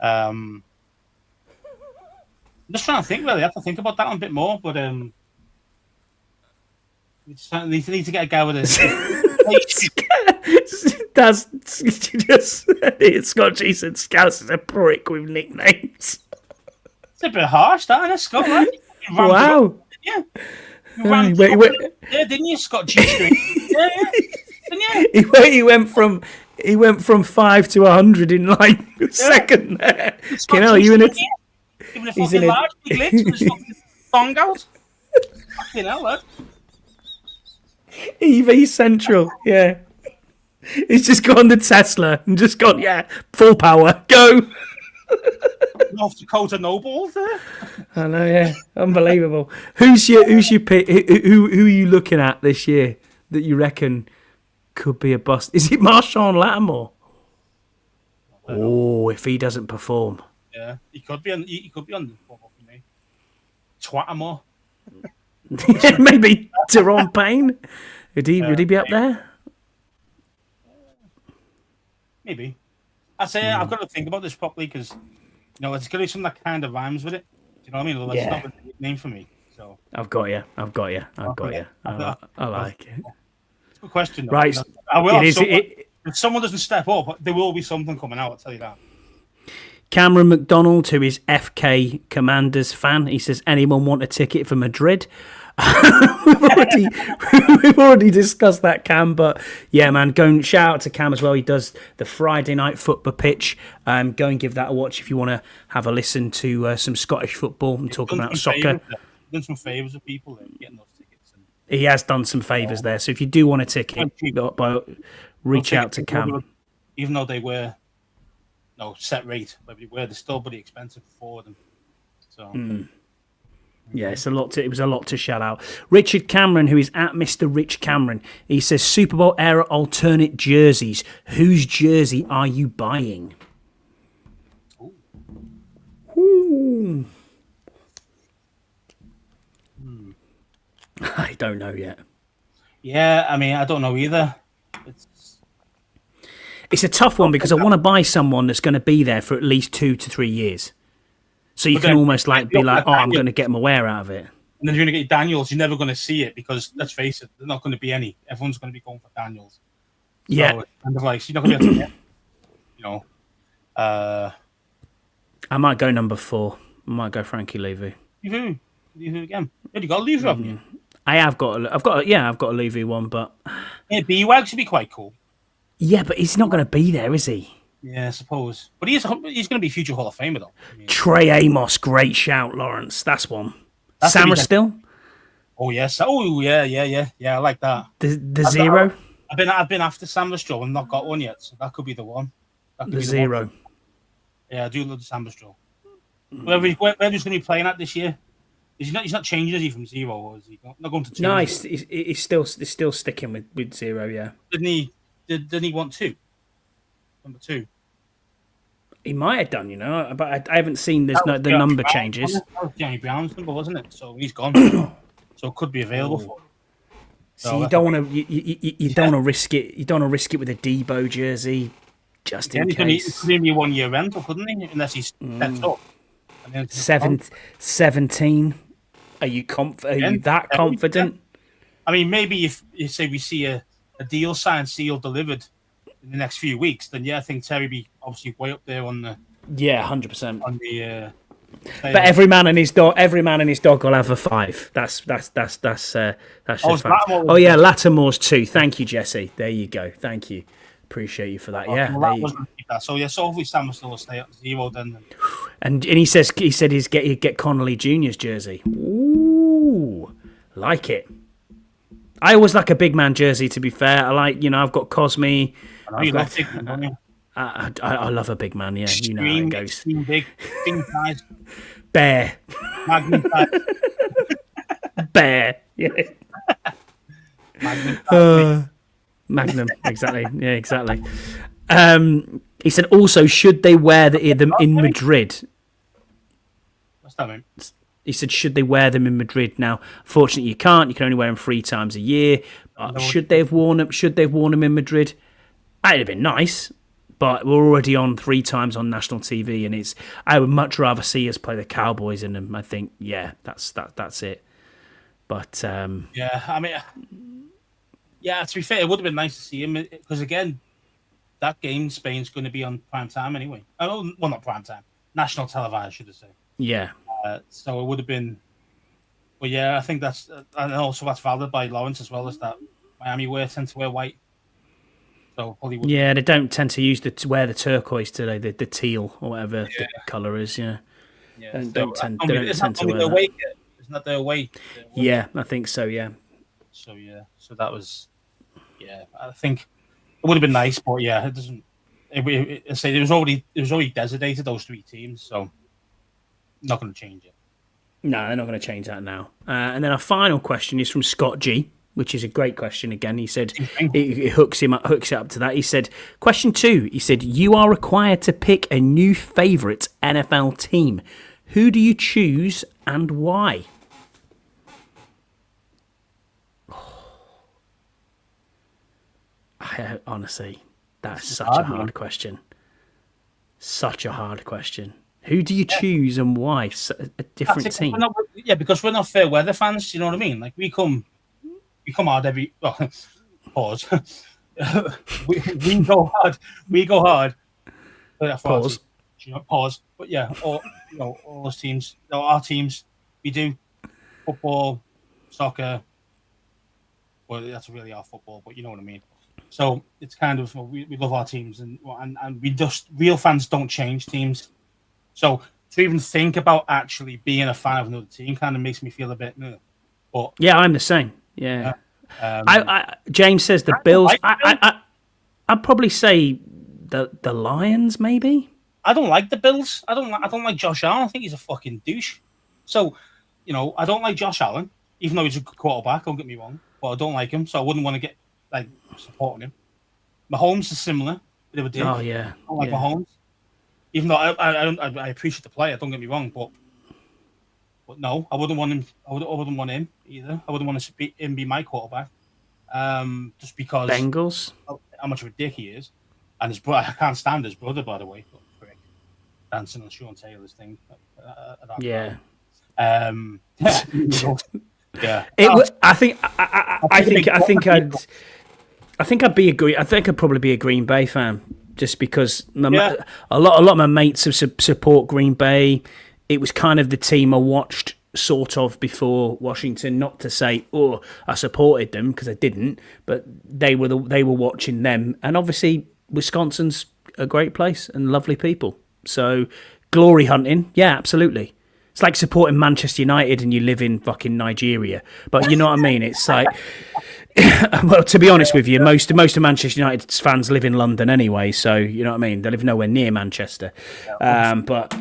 I'm just trying to think, really. I have to think about that one a bit more, but we just need to get a guy with a... That's just Scott G said Scouse is a prick with nicknames. It's a bit harsh, that, isn't it, Scott? Right? Wow. Yeah. Yeah, didn't you, Scott G? Yeah. Didn't you? He went from 5 to 100 in like a second there. You in it? Even a fucking large big glitch with his fucking thong out. Fucking hell, lad. EV Central, yeah. He's just gone to Tesla and just gone, full power, go. North Dakota Nobles there. I know, yeah, unbelievable. Who's your pick? Who are you looking at this year that you reckon could be a bust? Is it Marshawn Lattimore? Oh, if he doesn't perform. Yeah, he could be on the bubble for me. Twattamore. Maybe Teron Payne. Would he be up there? Maybe. I say I've got to think about this properly because it's going to be something that kind of rhymes with it. Do you know what I mean? Otherwise, it's not a name for me. So I've got you. I like it. It's a good question, though. Right. I will. If someone doesn't step up, there will be something coming out. I'll tell you that. Cameron McDonald, who is FK Commanders fan, he says, anyone want a ticket for Madrid? We've already discussed that, Cam, but yeah, man, go and shout out to Cam as well. He does the Friday night football pitch. Go and give that a watch if you want to have a listen to some Scottish football and talk about soccer. Done some favours of people getting those tickets. He has done some favours there, so if you do want a ticket, reach out to Cam. Even though they were set rate, but they're still pretty expensive for them. So. Yeah, it was a lot to shout out. Richard Cameron, who is at Mr. Rich Cameron, he says, Super Bowl era alternate jerseys. Whose jersey are you buying? Ooh. I don't know yet. Yeah, I mean, I don't know either. It's a tough one because I want to buy someone that's going to be there for at least 2 to 3 years. So you can almost be like, oh, I'm going to get my wear out of it. And then you're going to get Daniels. You're never going to see it because, let's face it, there's not going to be any. Everyone's going to be going for Daniels. So Yeah. it's kind of like, so you're not going to be able to get, you know. I might go number 4. I might go Frankie Luvu. Luvu again. You got Luvu, haven't you? I've got a Luvu one, but Yeah, B-Wag should be quite cool. Yeah, but he's not going to be there, is he? Yeah, I suppose. But he's going to be future Hall of Famer, though. I mean, Trey Amos, great shout, Lawrence. That's one. Samra still? Oh, yes. Oh, yeah. I like that. The Zero? I've been after Samra Stroll and not got one yet, so that could be the one. The Zero. Yeah, I do love the Samra Stroll. Where he's going to be playing at this year? He's not changing, is he, from Zero, or is he not going to 2? No, he's still sticking with Zero, yeah. Didn't he want 2? Number 2. He might have done, but I haven't seen the number changes. That was Johnny Brown's number, wasn't it? So he's gone. So it could be available for him. So you don't want to you don't want to risk it. You don't want to risk it with a Debo jersey, just in case. He could be 1 year rental, couldn't he? Unless he's stepped up. 17. Are you that confident? I mean, maybe if you say we see a deal signed, sealed, delivered in the next few weeks, then I think Terry be obviously way up there on the 100%. On the but every man and his dog will have a 5. That's just fact. Oh yeah, Lattimore's 2. Thank you, Jesse. There you go. Thank you. Appreciate you for that. Yeah. So hopefully Sam will still stay at 0 then. And he said he'd get Connolly Jr.'s jersey. Ooh, like it. I always like a big man jersey. To be fair, I like I've got Cosme. You love big man, don't you? I love a big man. Yeah, you know how it goes. Big size. Bear. Magnum size. Bear. Yeah. Magnum. Exactly. Yeah, exactly. He said also, should they wear them in Madrid? What's that mean? He said, should they wear them in Madrid? Now, fortunately, you can't. You can only wear them 3 times a year. Should they have worn them? Should they have worn them in Madrid? It'd have been nice, but we're already on 3 times on national TV, and I would much rather see us play the Cowboys in them. I think, that's it. But I mean, to be fair, it would have been nice to see him because again, that game Spain's going to be on prime time anyway. Oh, well, not prime time, national televised, should I say? Yeah. So it would have been. Well, yeah, I think that's, and also that's valid by Lawrence as well, as that Miami tend to wear white. So Hollywood. Yeah, they don't tend to wear the turquoise today, the teal or whatever the colour is. Yeah. They don't tend to wear that. Isn't that their way? Yeah, I think so. Yeah. So that was. Yeah, I think it would have been nice, but yeah, it doesn't. It was already designated those 3 teams, so not going to change it. No, they're not going to change that now. And then our final question is from Scott G, which is a great question. Again, he said it hooks it up to that. He said, question 2. He said, you are required to pick a new favourite NFL team. Who do you choose and why? Honestly, that's such a hard question. Such a hard question. Who do you choose and why? A different team. Because we're not fair weather fans. You know what I mean? Like we come hard every. Well, pause. we go hard. We go hard. Pause. Pause. But yeah, all those teams. Our teams. We do football, soccer. Well, that's really our football, but you know what I mean. So it's kind of we love our teams and we just real fans don't change teams. So to even think about actually being a fan of another team kind of makes me feel a bit. But yeah, I'm the same. Yeah, James says the Bills. I'd probably say the Lions, maybe. I don't like the Bills. I don't like Josh Allen. I think he's a fucking douche. So, I don't like Josh Allen, even though he's a good quarterback. Don't get me wrong, but I don't like him. So I wouldn't want to get supporting him. Mahomes is similar. Bit of a dick. Oh yeah. I don't like Mahomes. Even though I appreciate the player, don't get me wrong, but no, I wouldn't want him. I wouldn't want him either. I wouldn't want to be him be my quarterback. Just because Bengals. of how much of a dick he is, and his brother. I can't stand his brother, by the way. Prick. Dancing on Sean Taylor's thing. Yeah. Yeah. I think I'd be I think I'd probably be a Green Bay fan just because a lot of my mates have support Green Bay. It was kind of the team I watched sort of before Washington. Not to say I supported them because I didn't, but they were watching them, and obviously Wisconsin's a great place and lovely people. So glory hunting, yeah, absolutely. It's like supporting Manchester United and you live in fucking Nigeria. But you know what I mean? It's like, well, to be honest with you, most of Manchester United's fans live in London anyway. So, you know what I mean? They live nowhere near Manchester. But,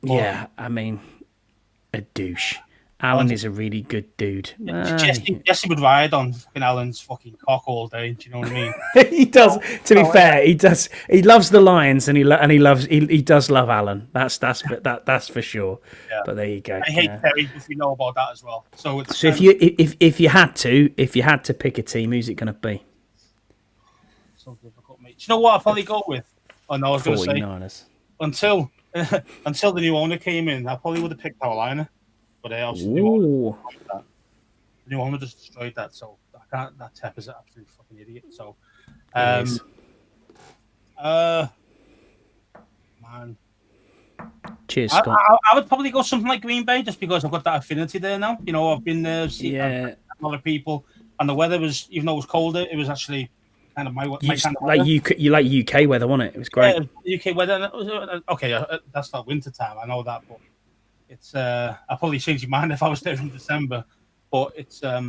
yeah, I mean, a douche. Alan is a really good dude. Jesse would ride on fucking Alan's fucking cock all day. Do you know what I mean? He does. To be fair, he does. He loves the Lions, and he does love Alan. That's for sure. Yeah. But there you go. I hate Terry, if you know about that as well. So if you had to pick a team, who's it going to be? So difficult, mate. Do you know what I'll probably go with? Oh no, I was going to say 49ers. Until the new owner came in, I probably would have picked Carolina. But obviously, the new owner just destroyed that. So I can't. That Tep is an absolute fucking idiot. So, man. Cheers, Scott. I would probably go something like Green Bay just because I've got that affinity there now. You know, I've been there, seen a lot of people, and the weather was, even though it was colder, it was actually kind of my kind of weather. You like UK weather, wasn't it? It was great. Yeah, UK weather. Okay, that's not winter time. I know that, but. It's I probably change your mind if I was there in December, but it's I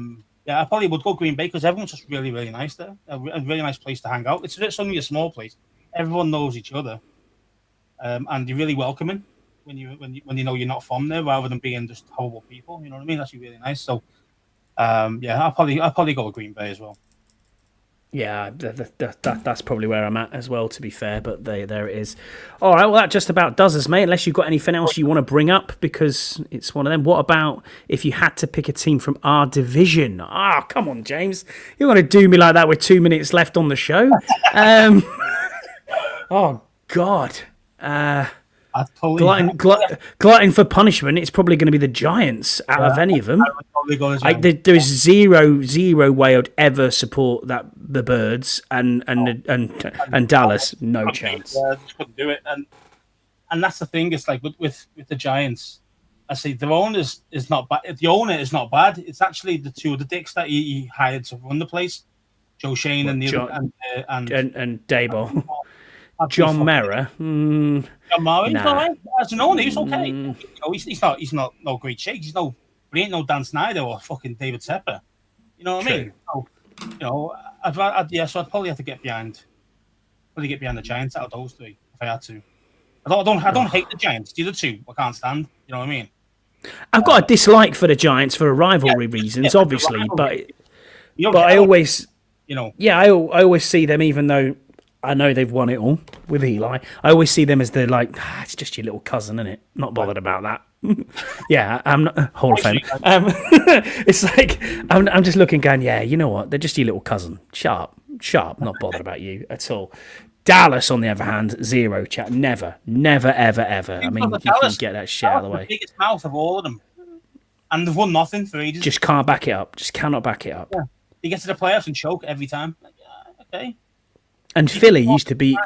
probably would go Green Bay because everyone's just really, really nice there. A really nice place to hang out. It's only a small place. Everyone knows each other, and you're really welcoming when you know you're not from there, rather than being just horrible people. You know what I mean? That's really nice. So I'll probably go with Green Bay as well. Yeah, that's probably where I'm at as well, to be fair, but there it is. All right, well, that just about does us, mate, unless you've got anything else you want to bring up, because it's one of them. What about if you had to pick a team from our division? Come on, James. You want to do me like that with 2 minutes left on the show? Oh, God. Glutton for punishment, it's probably going to be the Giants out of any of them. There's zero way I'd ever support the Birds and Dallas. No chance. Yeah, I just couldn't do it. And that's the thing. It's like with the Giants, I say the owner is not bad. The owner is not bad. It's actually the two of the dicks that he hired to run the place, Joe Shane and Dayball. John Mara. John Mara, he's all right. As an owner, he's okay. You know, he's not no great shake. But he ain't no Dan Snyder or fucking David Tepper. You know what I mean? So, you know, so I'd probably have to get behind the Giants out of those three if I had to. I don't hate the Giants. The other two I can't stand. You know what I mean? I've got a dislike for the Giants for rivalry reasons, obviously, but I always, I always see them, even though I know they've won it all with Eli. I always see them as the it's just your little cousin, isn't it? Not bothered about that. Yeah, I'm not Hall of Fame. It's like I'm just looking, going, yeah, you know what? They're just your little cousin. Sharp, not bothered about you at all. Dallas, on the other hand, zero chat. Never, ever. I mean, you can get that shit out of the way. The biggest mouth of all of them, and they've won nothing for ages. Just can't back it up. Just cannot back it up. Yeah. They get to the playoffs and choke every time. Okay. And Philly used to be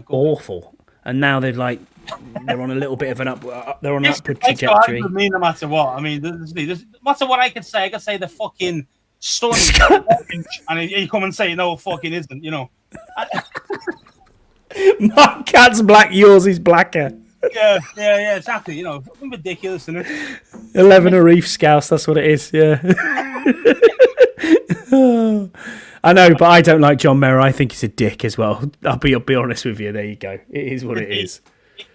awful, and now they're on a little bit of an upward trajectory. With me, no matter what. I mean, no matter what I could say the fucking stunning and you come and say no, fucking isn't. You know. My cat's black. Yours is blacker. Yeah, exactly. You know, fucking ridiculous, isn't it? 11 Reef Scouse. That's what it is. Yeah. I know, but I don't like John Mara. I think he's a dick as well. I'll be honest with you. There you go. It is what it is.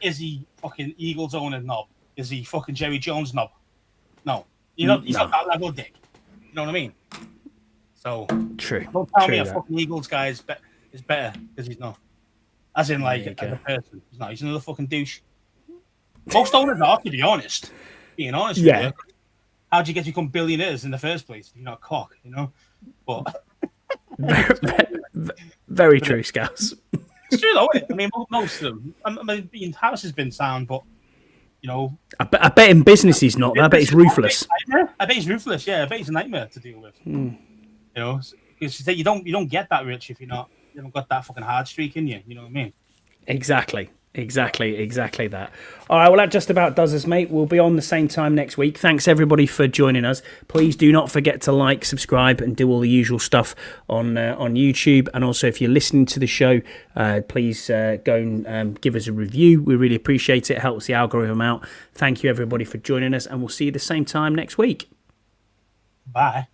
Is he fucking Eagles owner knob? Is he fucking Jerry Jones knob? No. He's not that level dick. You know what I mean? So true. Don't tell me a fucking Eagles guy is better, because he's not. as in like you as go. a person. He's another fucking douche. Most owners are, to be honest. Being honest with you, how'd you get to become billionaires in the first place? You're not a cock, But Very true, Scouts. it's true though, isn't it? I mean, most of them. I mean, Harris has been sound, but I bet in business he's not. I bet he's ruthless. I bet he's ruthless. Yeah, I bet he's a nightmare to deal with. Because you don't get that rich if you haven't got that fucking hard streak in you. You know what I mean? Exactly that. All right, well, that just about does us, mate. We'll be on the same time next week. Thanks, everybody, for joining us. Please do not forget to like, subscribe, and do all the usual stuff on YouTube. And also, if you're listening to the show, please go and give us a review. We really appreciate it. It helps the algorithm out. Thank you, everybody, for joining us, and we'll see you the same time next week. Bye.